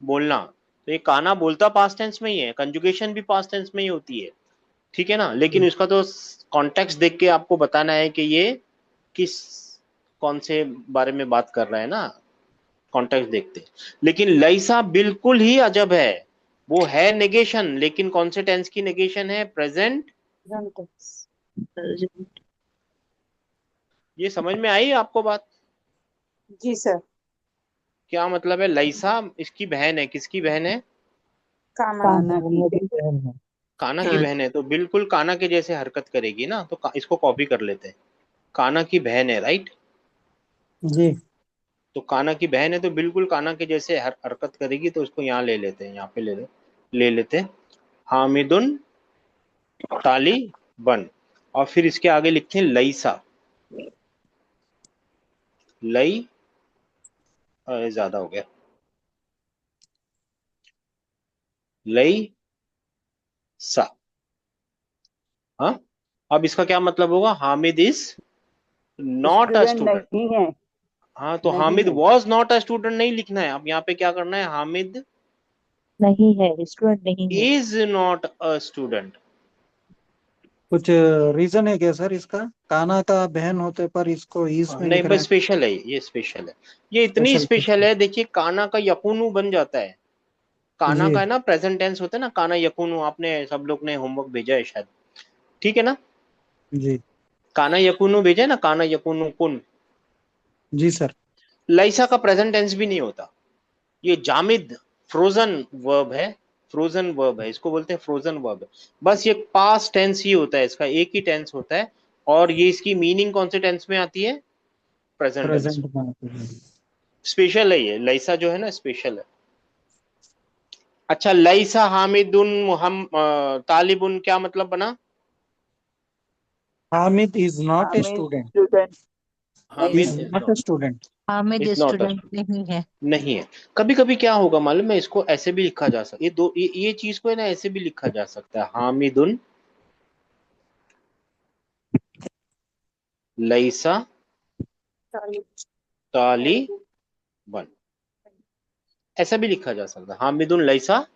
बोलना। तो ये काना बोलता पास्ट टेंस में ही है, कंजुगेशन भी पास्ट टेंस में ही होती है, ठीक है ना? लेकिन जी इसका तो कॉन्टेक्स्ट देख के आपको बताना है कि ये किस, कौन से बारे में बात कर रहा है ना, कॉन्टेक्स्ट देखते। लेकिन लईसा बिल्कुल ही अजब है, वो है नेगेशन, लेकिन कौन से टेंस की नेगेशन है, प्रेजेंट ये समझ में आई आपको बात? जी सर। क्या मतलब है? लईसा इसकी बहन है, किसकी बहन है? काना की। बहन है। काना की बहन है, तो बिल्कुल काना के जैसे हरकत करेगी ना, तो इसको कॉपी कर लेते हैं। काना की बहन है, राइट? जी। तो काना की बहन है तो बिल्कुल काना के जैसे हरकत करेगी, तो उसको यहाँ ले लेते हैं, यहाँ पे ले लेते हैं। हामिदुन तालिबन, और फिर इसके आगे लिखते हैं लईसा। लई ज्यादा हो गया, लई सा। हाँ, अब इसका क्या मतलब होगा? Hamid is not a student student. नहीं है। हाँ, तो नहीं हामिद है। वॉज नॉट अ स्टूडेंट नहीं लिखना है, अब यहाँ पे क्या करना है? हामिद नहीं है, स्टूडेंट नहीं है। Is not a student. कुछ रीजन है क्या सर इसका? काना का बहन होते पर इसको ईस में नहीं, लिख रहे बस हैं। स्पेशल है ये, स्पेशल है। ये इतनी स्पेशल स्पेशल है, देखिए काना का यकुनु बन जाता है। काना जी का है ना, प्रेजेंट टेंस होता है ना, काना यकुनु। आपने सब लोग ने होमवर्क भेजा है शायद, ठीक है ना? जी काना यकुनु भेजा है ना, काना यकुनु कुन। जी सर। लईसा का प्रेजेंट टेंस भी नहीं होता। ये जामिद फ्रोजन वर्ब है। फ्रोजन वर्ब है, इसको बोलते हैं फ्रोजन वर्ब। बस ये पास्ट टेंस ही होता है, इसका एक ही टेंस होता है। और ये इसकी मीनिंग कौन से टेंस में आती है? प्रेजेंट टेंस प्रेजेंट में। में आते हैं। स्पेशल है ये लईसा जो है ना, स्पेशल है। अच्छा, लईसा हामिदुन तालिबुन क्या मतलब बना? Hamid is not a Hamid student. Student नहीं इज हामिद है। Is not a not, student. Hamid is not a, student नहीं है। नहीं है। कभी कभी क्या होगा मालूम है, इसको ऐसे भी लिखा जा सकता, ये चीज को है ना, ऐसे भी लिखा जा सकता है। हामिदुन लईसा तालिबन, ऐसा भी लिखा जा सकता है, हामिदुन लईसा।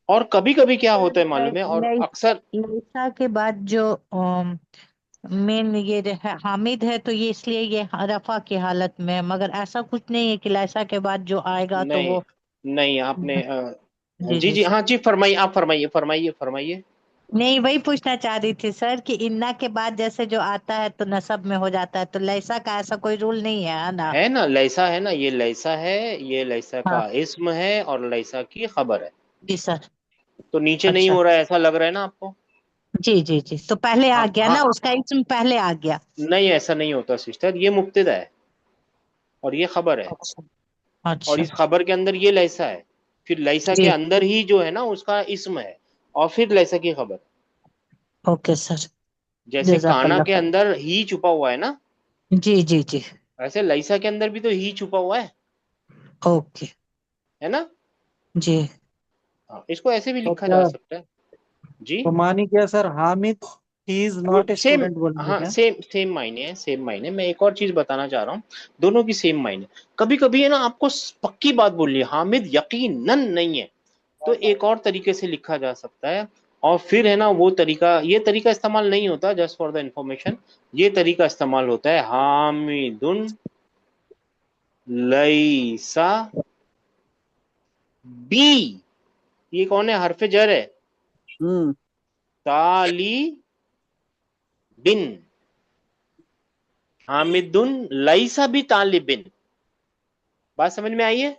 और कभी कभी क्या होता है मालूम है, और अक्सर लईसा के बाद जो मेन ये हामिद है, तो ये इसलिए ये रफा की हालत में है, मगर ऐसा कुछ नहीं है कि लईसा के बाद जो आएगा तो नहीं, वो। नहीं आपने जी जी जी जी सर। हाँ जी, फरमाइए, आप फरमाइए, फरमाइए, फरमाइए। नहीं, वही पूछना चाह रही थी सर कि इन्ना के बाद जैसे जो आता है तो नसब में हो जाता है, तो लईसा का ऐसा कोई रूल नहीं है ना? है ना, लैसा है ना, ये लैसा है, ये लैसा हाँ का इस्म है और लैसा की खबर है। जी सर। तो नीचे नहीं अच्छा। हो रहा है, ऐसा लग रहा है ना आपको? जी जी जी, तो पहले आ हाँ गया हाँ, ना, उसका इसम पहले आ गया। नहीं ऐसा नहीं होता सिस्टर, ये मुब्तदा है और ये खबर है। अच्छा। और अच्छा। इस खबर के अंदर ये लैसा है, फिर लैसा के जी। अंदर ही जो है ना उसका इस्म है, और फिर लैसा की खबर। Okay sir. जैसे काना जजाकल्ला के खैर। अंदर ही छुपा हुआ है ना, जी जी जी। ऐसे लैसा के अंदर भी तो ही छुपा हुआ ओके। है ना? जी। हाँ, इसको ऐसे भी तो लिखा जा क्या, सकता है जी। तो मानी क्या सर, हामिद ही इज वो नॉट ए सेम, स्टूडेंट बोलेंगे हाँ क्या? सेम सेम मायने है, सेम मायने। मैं एक और चीज बताना चाह रहा हूँ, दोनों की सेम मायने। कभी कभी है ना, आपको पक्की बात बोलनी है, हामिद यकीनन नहीं है, तो एक और तरीके से लिखा जा सकता है। और फिर है ना, वो तरीका, ये तरीका इस्तेमाल नहीं होता, जस्ट फॉर द इंफॉर्मेशन। ये तरीका इस्तेमाल होता है, हामिदुन लईसा बी, ये कौन है? हरफ जर है, हम्म। ताली बिन। हामिदुन लईसा भी तालिबिन। बात समझ में आई है?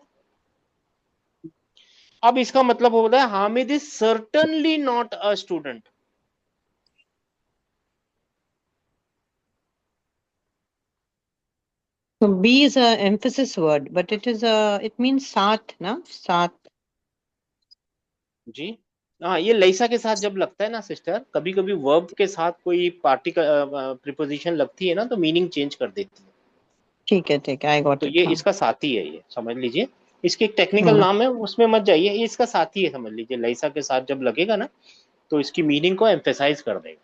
अब इसका मतलब होता है Hamid is certainly not a student. So B is a emphasis word, but it means साथ ना, साथ. जी हाँ, ये लैसा के साथ जब लगता है ना सिस्टर, कभी कभी वर्ब के साथ कोई पार्टिकल प्रीपोजिशन लगती है ना, तो मीनिंग चेंज कर देती है। ठीक है, I तो got ये it. हाँ. इसका साथी है, ये समझ लीजिए। इसके एक टेक्निकल हम्म. नाम है, उसमें मत जाइए, ये इसका साथी है, समझ लीजिए। लैसा के साथ जब लगेगा ना, तो इसकी मीनिंग को एम्फेसाइज कर देगा।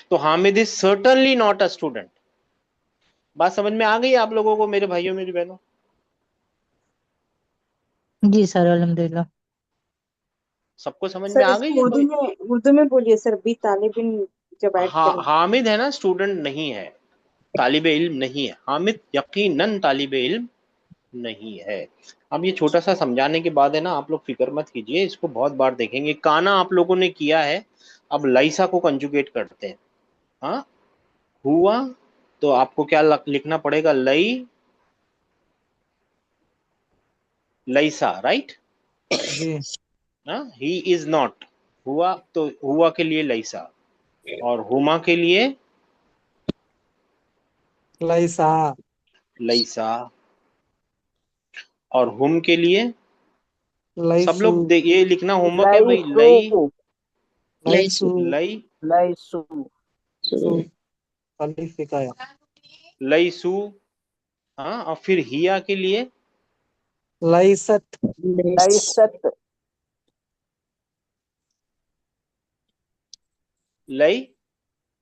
तो Hamid is certainly not a student. बात समझ में आ गई आप लोगों को, मेरे भाइयों मेरी बहनों? जी सर, अल्हम्दुलिल्लाह। सबको समझ में सर आ गई इसको है उर्दू कोई? में, उर्दू में बोलिए सर, बी तालिबिन जब ऐड करें। हामिद है ना, स्टूडेंट नहीं है, तालिबे इल्म नहीं है। हामिद यकीनन तालिबे इल्म नहीं है। अब ये छोटा सा समझाने के बाद है ना, आप लोग फिक्र मत कीजिए, इसको बहुत बार देखेंगे। काना आप लोगों ने किया है, अब लाइसा को कंजुगेट करते हैं। हाँ, हुआ तो आपको क्या लिखना पड़ेगा, लई लईसा, राइट। जी। हाँ, ही इज नॉट, हुआ तो हुआ के लिए लईसा, और हुमा के लिए लैसा। लईसा, और हुम के लिए सब लैसु। लोग ये लिखना होमवर्क है भाई, लई लैसु लैसु। लई लैसु सु। अलिफ फिकाया। लईसु। हाँ, और फिर हिया के लिए लैसत। लैसत लई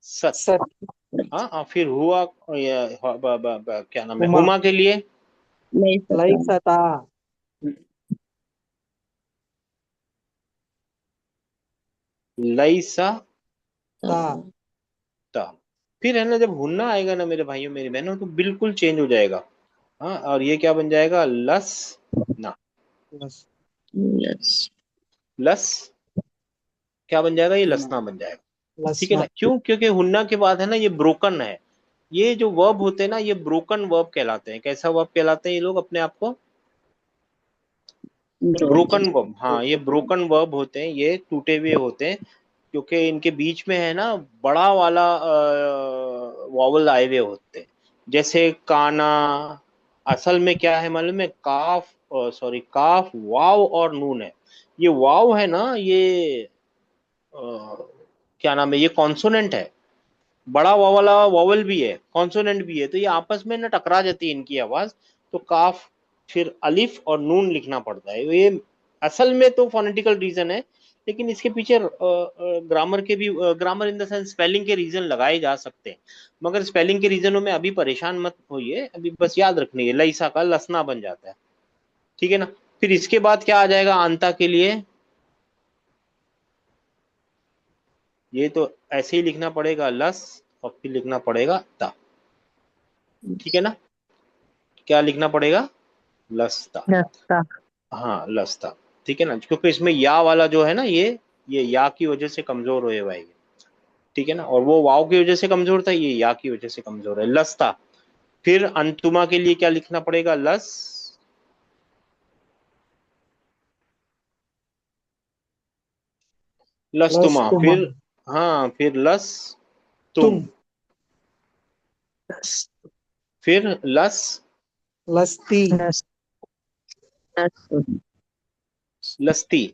सत। सत। हाँ, और फिर हुआ क्या नाम है, हुमा। हुमा के लिए लैसता। लईसा ता। ता। फिर है ना, जब हुन्ना आएगा ना मेरे भाइयों मेरी बहनों, तो बिल्कुल चेंज हो जाएगा। हाँ, और ये क्या बन जाएगा, लस ना। लस। लस क्या बन जाएगा, ये लसना बन जाएगा। ठीक है लसना। ना, क्यों? क्योंकि हुन्ना के बाद है ना ये ब्रोकन है। ये जो वर्ब होते हैं ना, ये ब्रोकन वर्ब कहलाते हैं। कैसा वर्ब कहलाते हैं ये लोग अपने आप को? Broken verb. हाँ, ये ब्रोकन वर्ब होते हैं, ये टूटे हुए होते हैं, क्योंकि इनके बीच में है ना बड़ा वाला वॉवल आए हुए होते हैं। जैसे काना, असल में क्या है मालूम है, काफ, सॉरी, काफ, वाव और नून है। ये वाव है ना, ये क्या नाम है, ये कॉन्सोनेंट है। बड़ा वाला वॉवल भी है, कॉन्सोनेंट भी है, तो ये आपस में ना टकरा जाती है इनकी आवाज। तो काफ, फिर अलिफ और नून लिखना पड़ता है। ये असल में तो फोनेटिकल रीजन है, लेकिन इसके पीछे ग्रामर के भी, grammar in the sense spelling के रीजन लगाए जा सकते हैं। मगर स्पेलिंग के रीजनों में अभी परेशान मत होइए, अभी बस याद रखनी है, लईसा का लसना बन जाता है। ठीक है ना। फिर इसके बाद क्या आ जाएगा अंता के लिए? ये तो ऐसे ही लिखना पड़ेगा, लस, और फिर लिखना पड़ेगा ता। ठीक है ना, क्या लिखना पड़ेगा, लसता। लस्ता। हाँ, लसता। ठीक है ना, क्योंकि इसमें या वाला जो है ना, ये या की वजह से कमजोर हो भाई। ठीक है ना, और वो वाव की वजह से कमजोर था, ये या की वजह से कमजोर है, लसता। फिर अंतुमा के लिए क्या लिखना पड़ेगा, लस लस्तुमा। लस्तुमा। फिर हाँ, फिर लस तुम। तुम। फिर लस लस्ती। लस लस्ती।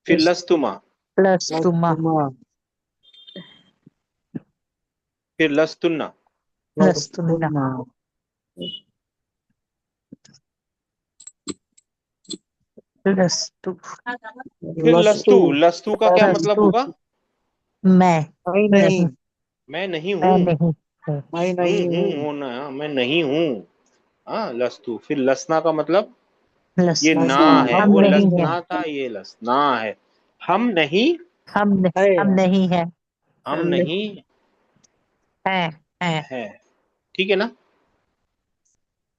फिर लस्तुमा। लस्तुमा। लस्तुमा। फिर लस्तुन्ना। लस्तुन्ना। लस्तुन्ना। लस्तु। फिर लस्तु। लस्तु। लस्तु का क्या मतलब लस्तु। होगा? मैं मैं नहीं। नहीं। मैं नहीं हूं। मैं नहीं हूँ। मैं नहीं हूँ। होना, मैं नहीं हूं। हाँ, लस्तु। फिर लसना का मतलब, ये ना लसना। लसना है, हम वो हम नहीं नहीं है। लसना था, ये लसना है। हम नहीं है। हम नहीं है। हम नहीं है। है। है। ठीक है ना।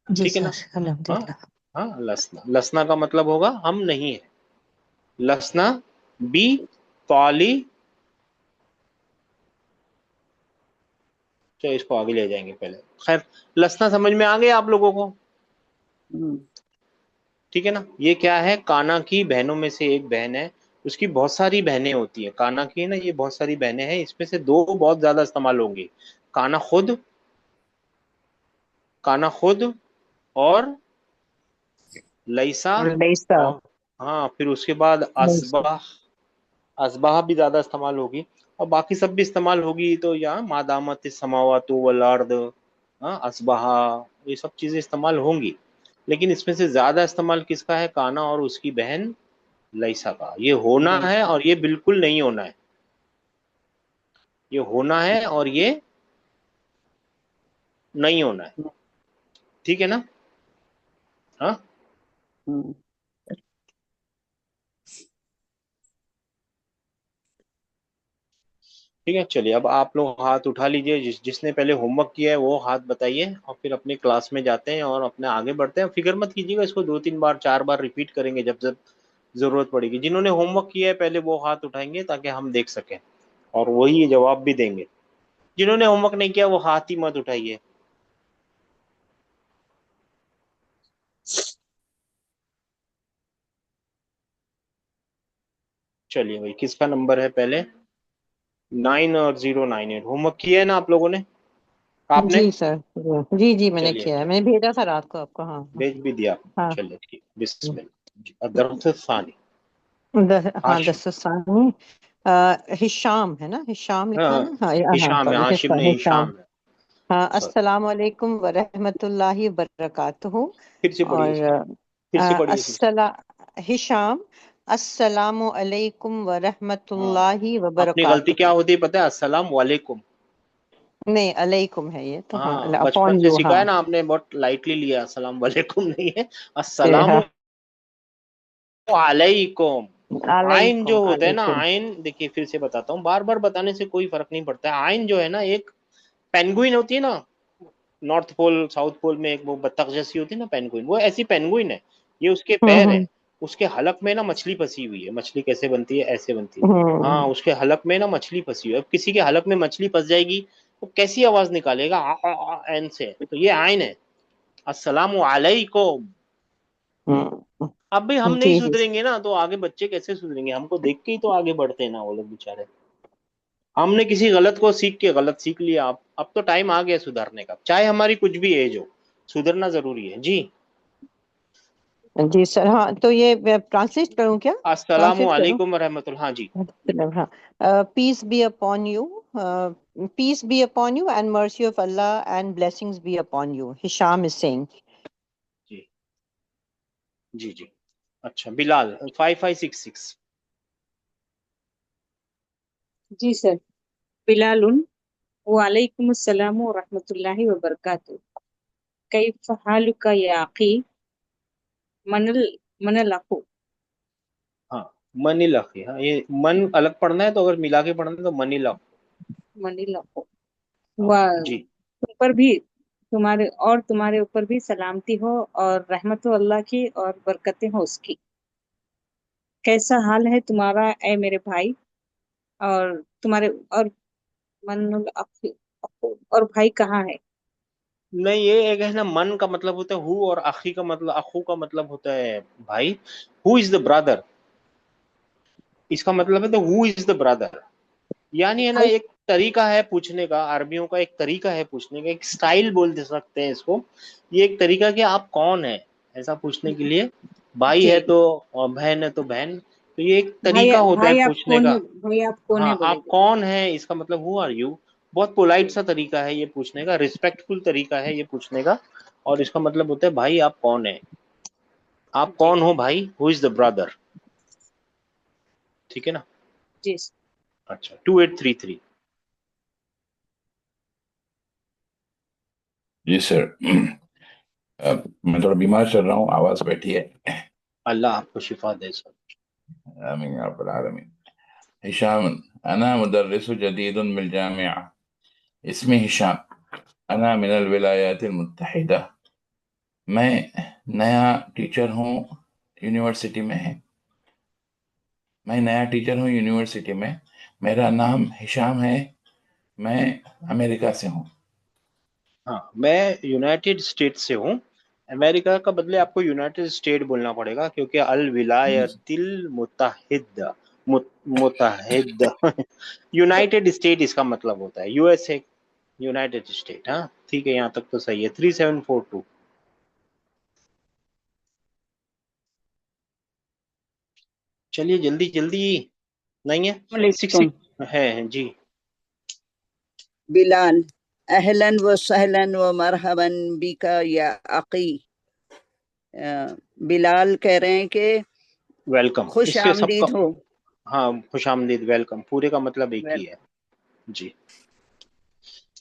जी ठीक है ना। सर, हाँ अल्हम्दुलिल्लाह। हाँ, लसना। लसना का मतलब होगा हम नहीं है। लसना बी पॉली। चलो इसको आगे ले जाएंगे पहले। खैर, लसना समझ में आ गया आप लोगों को? ठीक है ना। ये क्या है, काना की बहनों में से एक बहन है। उसकी बहुत सारी बहनें होती है काना की ना, ये बहुत सारी बहनें हैं, इसमें से दो बहुत ज्यादा इस्तेमाल होंगी। काना खुद, काना खुद, और लईसा। लैसा। और हाँ, फिर उसके बाद लैसा। असबाह। असबाह भी ज्यादा इस्तेमाल होगी। और बाकी सब भी इस्तेमाल होगी, तो यहाँ मादामत समावातु वल अर्द, हाँ, असबाह, ये सब चीजें इस्तेमाल होंगी। लेकिन इसमें से ज्यादा इस्तेमाल किसका है, काना और उसकी बहन लईसा का। ये होना है और ये बिल्कुल नहीं होना है। ये होना है और ये नहीं होना है। ठीक है ना। हाँ, ठीक है, चलिए अब आप लोग हाथ उठा लीजिए, जिसने पहले होमवर्क किया है वो हाथ बताइए, और फिर अपनी क्लास में जाते हैं और अपने आगे बढ़ते हैं। फिक्र मत कीजिएगा, इसको 2-3 बार 4 बार रिपीट करेंगे जब जब जरूरत पड़ेगी। जिन्होंने होमवर्क किया है पहले वो हाथ उठाएंगे ताकि हम देख सकें, और वही जवाब भी देंगे। जिन्होंने होमवर्क नहीं किया वो हाथ ही मत उठाइए। चलिए भाई, किसका नंबर है पहले? 9 और 098। होमवर्क किया है ना आप लोगों ने? आपने? जी सर, जी जी मैंने चलिए, किया है, मैंने भेजा था रात को आपको। हाँ भेज भी दिया आपने। हाँ चलिए ठीक, बिस्मिल्लाह जी। अदरख्त सानी। हाँ हाशिम। दस्तरसानी। हिशाम है ना, हिशाम लिखा है हाँ, ना? हाँ हाँ हिशाम है, सॉरी, हाशिम नहीं हिशाम। हिशाम है। हाँ, सॉरी, अस्सलाम वालेकुम व रहमतुल्लाहि व बरकातुहू। फिर से पढ़िए और इसको। फिर से पढ़िए फिर से। अस्सला हिशाम, अस्सलामु अलैकुम व हाँ, रहमतुल्लाहि व अपनी गलती क्या बरकातुहू। होती है पता है? अस्सलाम वालेकुम। नहीं, अलैकुम है ये तो। हाँ, हाँ, बचपन अपॉन से यू। सिखाया हाँ, ना आपने, बहुत लाइटली लिया। अस्सलाम वालेकुम नहीं है, अस्सलाम वालेकुम। आइन जो अलैकुम होता है ना, अलैकुम। आइन देखिए फिर से बताता हूँ, बार बार बताने से कोई फर्क नहीं पड़ता है। आइन जो है ना, एक पेंगुइन होती है ना, नॉर्थ पोल साउथ पोल में एक वो बत्तख जैसी होती है ना पेंगुइन, वो ऐसी पेंगुइन है। ये उसके पैर है, हम्म उसके हलक में ना मछली फंसी हुई है। मछली कैसे बनती है? ऐसे बनती है। हाँ, हम्म उसके हलक में ना मछली फंसी हुई है। अब किसी के हलक में मछली फंस जाएगी तो कैसी आवाज निकालेगा? एन से। तो ये आइन है, अस्सलामु अलैकुम। हम्म, अब भी हम नहीं जी जी। सुधरेंगे ना तो आगे बच्चे कैसे सुधरेंगे? हमको देख के ही तो आगे बढ़ते हैं ना वो लोग बेचारे। हमने किसी गलत को सीख के गलत सीख लिया। अब तो टाइम आ गया सुधारने का, चाहे हमारी कुछ भी एज हो, सुधरना जरूरी है जी। जी सर, हाँ तो ये ट्रांसलेट करूँ क्या? अस्सलामु ट्रांसलेट करूँ? अलैकुम रहमतुल्लाह। हाँ जी। मतलब हाँ, peace be upon you, peace be upon you and mercy of Allah and blessings be upon you, Hisham is saying. जी जी जी। अच्छा, बिलाल 5566। जी सर। बिलालुन वालेकुम अस्सलाम व रहमतुल्लाहि व बरकातुहू। कैफ हालुका या अखी? मनल मनल अखु। हाँ, मनी लखी। हाँ, ये मन अलग पढ़ना है तो अगर मिला के पढ़ना है तो मनी लख। मनिल अखु। हाँ वह जी। तुम पर भी, तुम्हारे ऊपर भी सलामती हो और रहमत हो अल्लाह की और बरकतें हो उसकी। कैसा हाल है तुम्हारा ए मेरे भाई? और तुम्हारे और मनल अखु, और भाई कहाँ है? नहीं, ये एक है ना, मन का मतलब होता है हु, और अखी का मतलब, अखू का मतलब होता है भाई। हु इज द ब्रदर, इसका मतलब है तो हु इज द ब्रदर। यानी है ना, भाई। एक तरीका है पूछने का, अरबियों का एक तरीका है पूछने का, एक स्टाइल बोल दे सकते हैं इसको। ये एक तरीका कि आप कौन है, ऐसा पूछने के लिए। भाई जी। है तो, और बहन है तो बहन। तो ये एक भाई तरीका होता है भाई आप पूछने कौन है? का। भाई आप कौन है हाँ, आप बोलेगे? कौन है, इसका मतलब हु आर यू। बहुत पोलाइट सा तरीका है ये पूछने का, रिस्पेक्टफुल तरीका है ये पूछने का। और इसका मतलब होता है भाई आप कौन है, आप जी कौन हो भाई, हु इज द ब्रदर। ठीक है ना? जी। अच्छा, 2833। जी सर। मैं थोड़ा बीमार चल रहा हूँ, आवाज बैठी है। अल्लाह आपको शिफा दे सर। आमीन या रब्बल आलमीन। हिशाम, अना मुदर्रिसु जदीदुन बिल जामिआ, इसमें हिशाम, अना मिनल विलायातिल मुत्तहिदा, मैं नया टीचर हूँ यूनिवर्सिटी में है। मैं नया टीचर हूँ यूनिवर्सिटी में, मेरा नाम हिशाम है, मैं अमेरिका से हूँ। हाँ, मैं यूनाइटेड स्टेट से हूँ। अमेरिका का बदले आपको यूनाइटेड स्टेट बोलना पड़ेगा, क्योंकि अल जी विलायतिल मुत्तहिदा, मुत्तहिद यूनाइटेड स्टेट इसका मतलब होता है, यूएसए, यूनाइटेड स्टेट। हाँ ठीक है, यहाँ तक तो सही है। 3742। चलिए जल्दी जल्दी। नहीं है? सिक्स वालेकुम। है जी। बिलाल, अहलन व सहलन व मरहबन बिका या अकी। बिलाल कह रहे हैं कि वेलकम, खुश इसके सबका। आमदीद हो। हाँ, खुशामदीद, वेलकम, पूरे का मतलब एक ही है जी।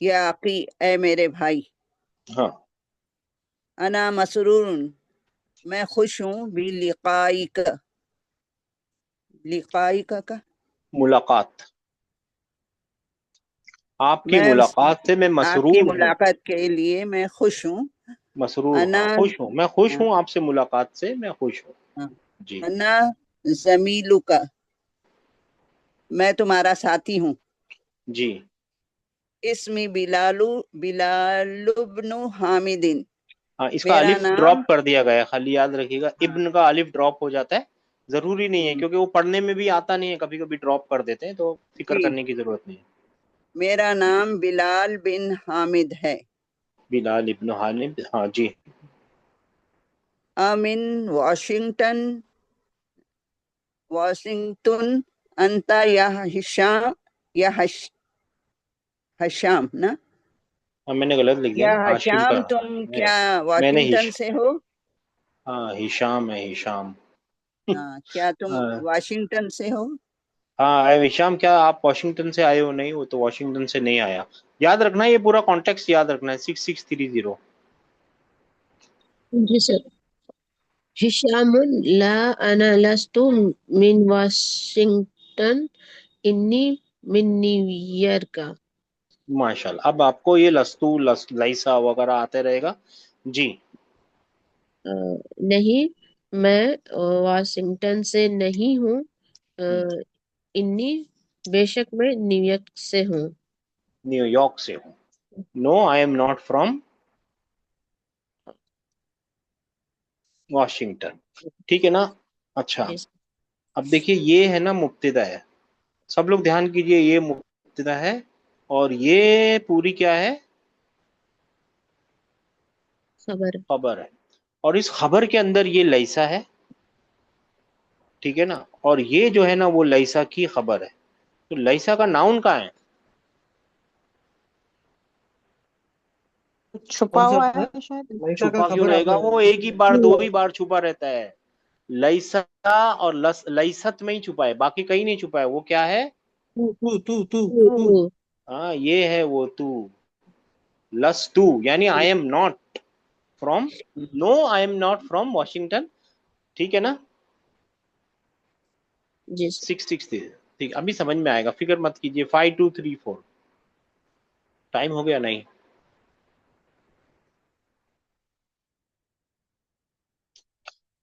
या अकी, ए मेरे भाई। हाँ, अना मसरूर, मैं खुश हूँ। भी लिकाइक, लिकाइक का मुलाकात। आपकी मैं मुलाकात से मैं आपकी मसरूर हूँ। मुलाकात के लिए मैं खुश हूँ। मसरूर, अना हाँ खुश हूँ, मैं खुश हूँ आपसे मुलाकात से, मैं खुश हूँ। जी अना जमीलू का, मैं तुम्हारा साथी हूँ। जी। इसमी बिलालुब्नु हामिदिन, हाँ, इसका मेरा अलिफ नाम। ड्रॉप कर दिया गया है, खाली याद रखिएगा, हाँ, इब्न का अलिफ ड्रॉप हो जाता है, जरूरी नहीं है, हम्म, क्योंकि वो पढ़ने में भी आता नहीं है, कभी कभी ड्रॉप कर देते हैं, तो फिक्र जी, करने की जरूरत नहीं है। मेरा नाम बिलाल बिन हामिद है। बिलाल इब्न हानिब, हाँ जी। अमिन वॉशिंगटन वॉशिंगटन अंता या हिशाम या हशाम ना, हाँ मैंने गलत लिख दिया या ना, हाशिम का। हशाम, तुम मैं, क्या मैंने वॉशिंगटन से हो? हाँ हिशाम है, हिशाम। हाँ, क्या तुम हाँ वाशिंगटन से हो? हाँ, हिशाम, क्या आप वॉशिंगटन से आए हो? नहीं, वो तो वॉशिंगटन से नहीं आया। याद रखना, ये पूरा कॉन्टेक्स्ट याद रखना है, 6630। जी सर। हिशामुन ला अना लस्तु मिन वाशिंगटन इन्नी मिन न्यूयॉर्क। माशाल्लाह, अब आपको ये लस्तू लाइसा वगैरह आते रहेगा। जी। नहीं, मैं वाशिंगटन से नहीं हूँ। अ, इन्नी, बेशक मैं न्यूयॉर्क से हूँ। न्यूयॉर्क से हूँ। No, I am not from Washington. ठीक है ना? अच्छा, Yes, अब देखिए, ये है ना मुब्तदा है, सब लोग ध्यान कीजिए, ये मुब्तदा है, और ये पूरी क्या है? खबर। खबर है, और इस खबर के अंदर ये लैसा है, ठीक है ना, और ये जो है ना वो लैसा की खबर है। तो लैसा का नाउन कहाँ है? छुपा कौन सा हुआ है? है शायद। लैसा का छुपा क्यों खबर रहेगा? आपको वो एक ही बार, दो ही बार छुपा रहता है। लैसा और लैसत में ही छुपा है, बाकी कहीं नहीं छुपा है। वो क्या है? तू। ओ, हाँ, ये है वो तू। लस टू, यानी I am not from, no I am not from Washington. ठीक है ना? जी सर। 6 6 ठीक, अभी समझ में आएगा, फिक्र मत कीजिए। 5234, टाइम हो गया? नहीं,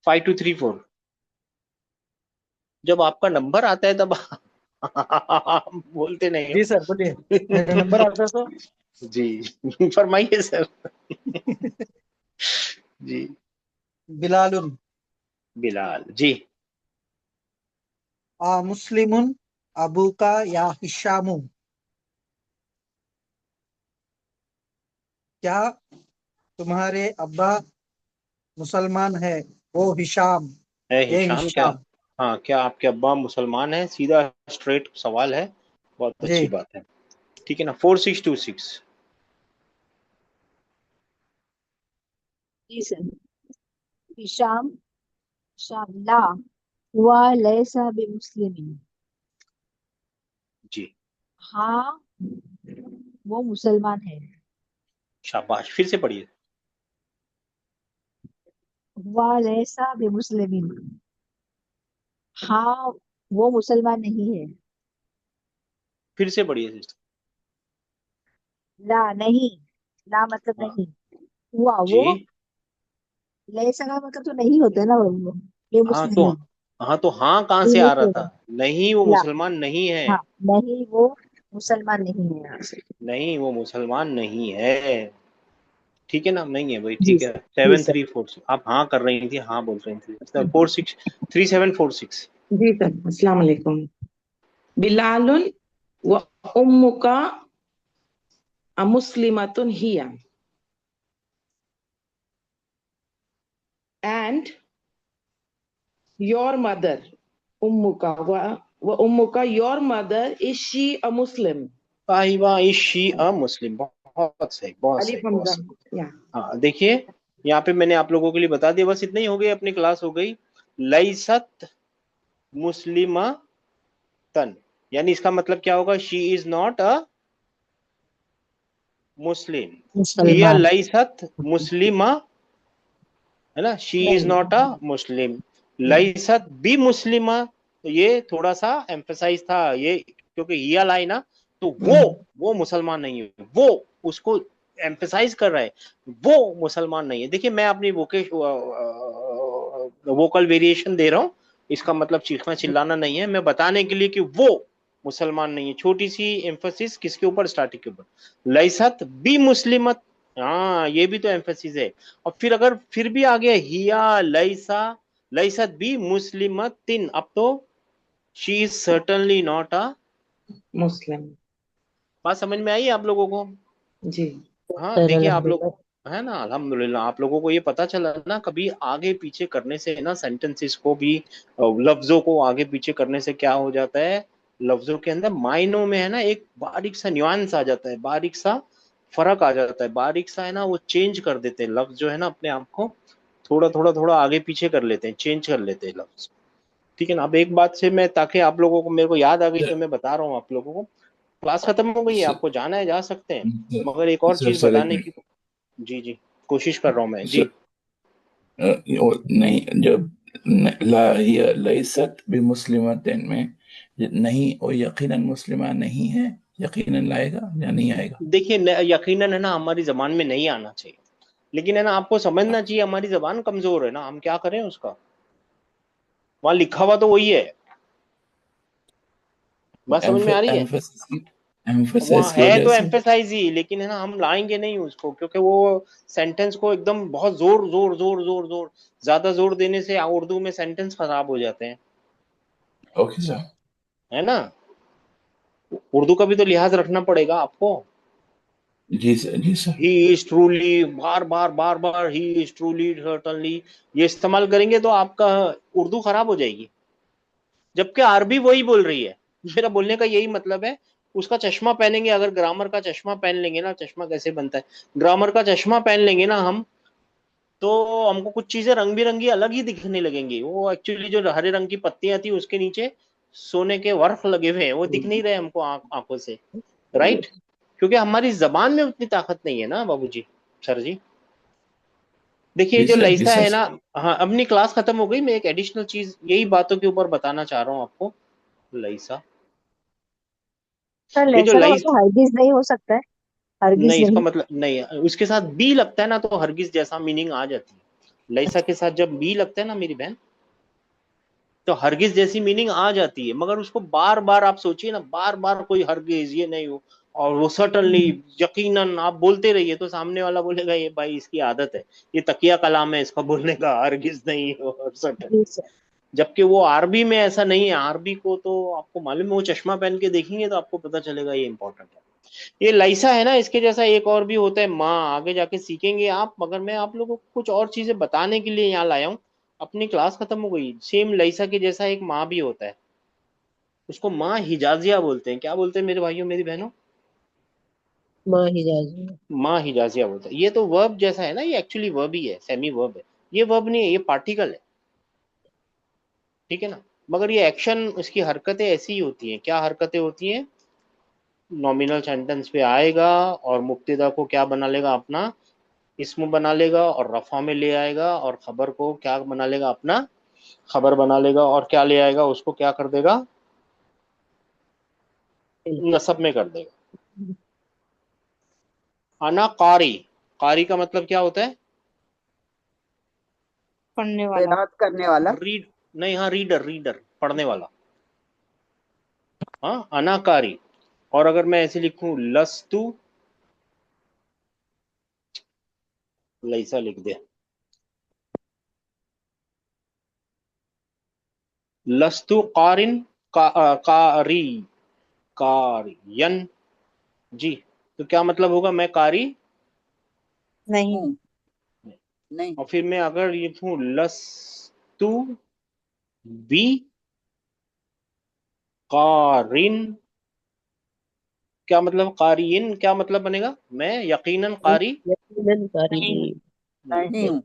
5234, जब आपका नंबर आता है तब आप बोलते नहीं जी सर बोलिए, मेरा नंबर हो। आता है तो। जी फरमाइए सर। जी। बिलालुन बिलाल जी। आ मुस्लिमुन अबू का या हिशामु, क्या तुम्हारे अब्बा मुसलमान है? वो हिशाम, है ये हिशाम क्या? हिशाम। हाँ, क्या आपके अब्बा मुसलमान हैं? सीधा स्ट्रेट सवाल है, बहुत जी अच्छी बात है। ठीक है ना? 4626। जी सर। हिशाम, शामला हुआ लैसा बिमुस्लिमीन। जी, हाँ, वो मुसलमान है। शाबाश, फिर से पढ़िए। हुआ लैसा बिमुस्लिमीन। हाँ, वो मुसलमान नहीं है। फिर से पढ़िए सिस्टर। ला नहीं, ला मतलब हाँ नहीं। हुआ जी। वो, लैसा का मतलब तो नहीं होता है ना वो, ये हाँ तो, मुस्लिमीन। हाँ तो, हाँ कहाँ से ये आ रहा होगा। था? नहीं, वो ला, मुसलमान नहीं है। हाँ, नहीं वो मुसलमान नहीं है यहाँ से। नहीं, वो मुसलमान नहीं है। ठीक है ना? नहीं है भाई, जी ठीक है। सर। जी सेवन सर। थ्री फोर आप हाँ कर रही थी, हाँ बोल रही थी। 463746। जी सर, अस्सलाम वालेकुम। बिलालुन व उम्मुका अमुस्लिमतुन हिया, and your mother ummuka wa ummuka, your mother, is she a Muslim? वाह, इज शी अ मुस्लिम, बहुत सही, बहुत Alif सही, बहुत Hamza. सही। Yeah. हाँ देखिए, यहाँ पे मैंने आप लोगों के लिए बता दिया, बस इतना ही हो गई, अपनी क्लास हो गई। लईसत मुस्लिमा तन, यानी इसका मतलब क्या होगा? शी इज नॉट अ मुस्लिम। हिया मुसलमान लईसत मुस्लिमा, है ना? शी इज नहीं। नॉट अ मुस्लिम। लईसत भी मुस्लिमा, तो ये थोड़ा सा एम्फेसाइज था ये, क्योंकि हिया लाई ना, तो वो मुसलमान नहीं है, वो उसको एम्फेसाइज कर रहा है, वो मुसलमान नहीं है। देखिए मैं अपनी वोकल वेरिएशन दे रहा हूँ, इसका मतलब चीखना चिल्लाना नहीं है, मैं बताने के लिए कि वो मुसलमान नहीं है। छोटी सी एम्फेसिस किसके ऊपर, स्टार्टिंग के ऊपर, लैसत बी मुस्लिमत, हाँ ये भी तो एम्फेसिस है। और फिर अगर फिर भी आ गया हिया लैसा लैसत बी मुस्लिमतिन, अब तो she is certainly not a, Muslim. बात समझ में आई आप लोगों को? जी। हाँ सर देखिए आप लोग, अल्हम्दुलिल्लाह। है ना, अल्हम्दुलिल्लाह आप लोगों को ये पता चला ना, कभी आगे पीछे करने से ना सेंटेंसेस को भी, लफ्जों को आगे पीछे करने से क्या हो जाता है, लफ्जों के अंदर मायनों में है ना एक बारीक सा न्यूआंस आ जाता है, बारीक सा फर्क आ जाता है, बारीक सा है ना वो चेंज कर देते हैं लफ्ज जो है ना, अपने आप को थोड़ा थोड़ा थोड़ा आगे पीछे कर लेते हैं, चेंज कर लेते हैं लफ्ज। ठीक है ना। अब एक बात से मैं, ताकि आप लोगों को, मेरे को याद आ गई तो मैं बता रहा हूँ आप लोगों को, क्लास खत्म हो गई है, सर आपको जाना है जा सकते हैं, मगर एक और सर चीज सर एक बताने मिनट की, जी जी कोशिश कर रहा हूँ मैं जी। सर। नहीं, जब ला हिय लैसत बिमुस्लिमतिन में नहीं, वो यकीनन मुस्लिमा नहीं है, यकीनन लाएगा या नहीं आएगा? देखिए यकीनन है ना हमारी जबान में नहीं आना चाहिए, लेकिन है ना आपको समझना चाहिए हमारी जबान कमजोर है ना, हम क्या करें उसका, वहां लिखा हुआ तो वही है। बात समझ में आ रही है? एम्फेसिस एम्फेसिस वहां की है वजह तो से। एम्फेसाइज ही, लेकिन है ना हम लाएंगे नहीं उसको, क्योंकि वो सेंटेंस को एकदम बहुत जोर जोर जोर जोर जोर ज्यादा जोर देने से उर्दू में सेंटेंस खराब हो जाते हैं, ओके सर। है ना। उर्दू का भी तो लिहाज रखना पड़ेगा आपको। जी सर, जी सर। ही इज ट्रूली, बार बार बार बार ही इज ट्रूली सर्टनली, ये इस्तेमाल करेंगे तो आपका उर्दू खराब हो जाएगी। जबकि अरबी वही बोल रही है, मेरा बोलने का यही मतलब है। उसका चश्मा पहनेंगे, अगर ग्रामर का चश्मा पहन लेंगे ना, चश्मा कैसे बनता है, ग्रामर का चश्मा पहन लेंगे ना हम, तो हमको कुछ चीजें रंग बिरंगी अलग ही दिखने लगेंगी। वो एक्चुअली जो हरे रंग की पत्तियां थी उसके नीचे सोने के वर्क लगे हुए हैं, वो दिख नहीं रहे हमको आंखों से, राइट। क्योंकि हमारी जबान में उतनी ताकत नहीं है ना बाबूजी, सर जी। देखिए जी जो सर, जी लईसा सर। है ना, हाँ अपनी क्लास खत्म हो गई, मैं एक एडिशनल चीज यही बातों के ऊपर बताना चाह रहा हूँ आपको। लईसा, सर ये जो लैसा का लईस, मतलब हरगिज नहीं हो सकता है, हरगिज नहीं इसका नहीं। मतलब नहीं है, उसके साथ बी लगता है ना तो हरगिज जैसा मीनिंग आ जाती है। लईसा के साथ जब बी लगता है ना मेरी बहन, तो हरगिज जैसी मीनिंग आ जाती है। मगर उसको बार बार आप सोचिए ना, बार बार कोई हरगिज ये नहीं हो, और वो सर्टनली, यकीनन आप बोलते रहिए तो सामने वाला बोलेगा ये भाई इसकी आदत है, ये तकिया कलाम है इसका बोलने का, हरगिज नहीं और जी सर्टनली। सर। जबकि वो अरबी में ऐसा नहीं है, अरबी को तो आपको मालूम है, वो चश्मा पहन के देखेंगे तो आपको पता चलेगा ये इंपॉर्टेंट है। ये लाइसा है ना, इसके जैसा एक और भी होता है माँ, आगे जाके सीखेंगे आप, मगर मैं आप लोगों को कुछ और चीजें बताने के लिए यहाँ लाया हूँ। अपनी क्लास खत्म हो गई, सेम लाइसा के जैसा एक माँ भी होता है, उसको माँ हिजाजिया बोलते हैं। क्या बोलते हैं मेरे भाइयों मेरी बहनों? माँ हिजाजी। माँ हिजाजिया बोलते हैं। ये तो वर्ब जैसा है ना, ये एक्चुअली वर्ब ही है, सेमी वर्ब है, ये वर्ब नहीं है, ये पार्टिकल है, ठीक है ना। मगर ये एक्शन, इसकी हरकतें ऐसी ही होती हैं। क्या हरकतें होती हैं? नॉमिनल सेंटेंस पे आएगा और मुब्तदा को क्या बना लेगा अपना इस्म बना लेगा, और रफा में ले आएगा, और खबर को क्या बना लेगा अपना खबर बना लेगा, और क्या ले आएगा उसको क्या कर देगा, नसब में कर देगा। अना कारी, कारी का मतलब क्या होता है? पढ़ने वाला। किरात करने वाला। रीड, नहीं, हाँ रीडर, रीडर पढ़ने वाला, हाँ अनाकारी। और अगर मैं ऐसे लिखूं लस्तु, लैसा लिख दे, लस्तु कारिन, कारी, कारियन, जी। तो क्या मतलब होगा, मैं कारी नहीं। हूँ नहीं। और फिर मैं अगर लिखूं लस्तु बी कारिन, क्या मतलब कारियन, क्या मतलब बनेगा, मैं यकीनन कारी यकीनन कारी नहीं। नहीं। नहीं नहीं हूं। हूँ।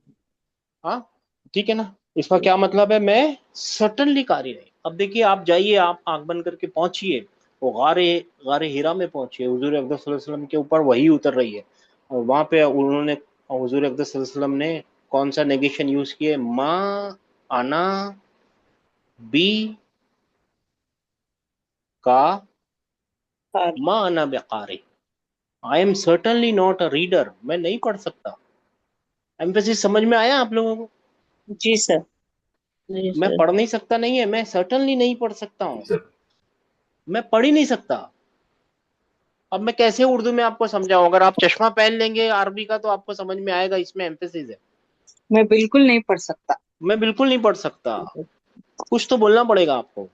हाँ ठीक है ना। इसका क्या मतलब है, मैं सटनली कारी नहीं। अब देखिए आप जाइए, आप आंख बंद करके पहुंचिए, वो गारे, गारे हिरा में पहुंचिए, हुजूर अक़दस सल्लल्लाहु अलैहि वसल्लम के ऊपर वही उतर रही है, और वहां पे उन्होंने, हुजूर अक़दस सल्लल्लाहु अलैहि वसल्लम ने कौन सा नेगेशन यूज किए, माँ आना बी का मा अना बिकारी, I am certainly not a reader, मैं नहीं पढ़ सकता। एम्फेसिस समझ में आया आप लोगों को? जी सर। जी मैं सर। पढ़ नहीं सकता नहीं है, मैं सर्टनली नहीं पढ़ सकता हूँ, मैं पढ़ ही नहीं सकता। अब मैं कैसे उर्दू में आपको समझाऊं? अगर आप चश्मा पहन लेंगे अरबी का तो आपको समझ में आएगा, इसमें एम्फेसिस है। मैं बिल्कुल नहीं पढ़ सकता। मैं बिल्कुल नहीं पढ़ सकता। कुछ तो बोलना पड़ेगा आपको,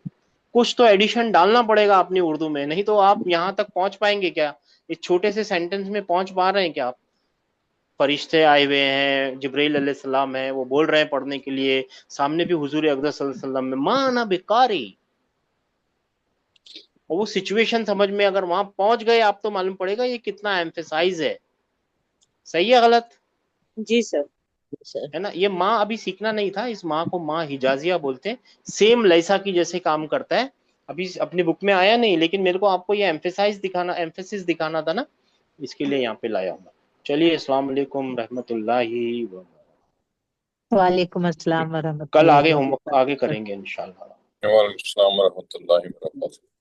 कुछ तो एडिशन डालना पड़ेगा अपनी उर्दू में, नहीं तो आप यहाँ तक पहुंच पाएंगे क्या? इस छोटे से सेंटेंस में पहुंच पा रहे हैं क्या आप? फरिश्ते आए हुए हैं, जिब्रील अलैहिस्सलाम है, वो बोल रहे हैं पढ़ने के लिए, सामने भी हुजूर अक़दस सल्लल्लाहु अलैहि वसल्लम में माना बेकारी। और वो सिचुएशन समझ में अगर वहां पहुंच गए आप तो मालूम पड़ेगा ये कितना एम्फेसाइज है। सही है गलत? जी सर। सर। है ना? ये माँ अभी सीखना नहीं था, इस माँ को माँ हिजाजिया बोलते हैं, सेम लैसा की जैसे काम करता है। अभी अपनी बुक में आया नहीं, लेकिन मेरे को आपको ये एम्फेसाइज दिखाना, एम्फेसिस दिखाना था ना, इसके लिए यहाँ पे लाया हूँ। चलिए, अस्सलाम वालेकुम रहमतुल्लाहि व बरकातहू। वालेकुम अस्सलाम कल वरहमतुल्लाहि आगे होमवर्क आगे वबरकातुहू। करेंगे इंशाल्लाह। वालेकुम अस्सलाम वरहमतुल्लाहि वबरकातुहू।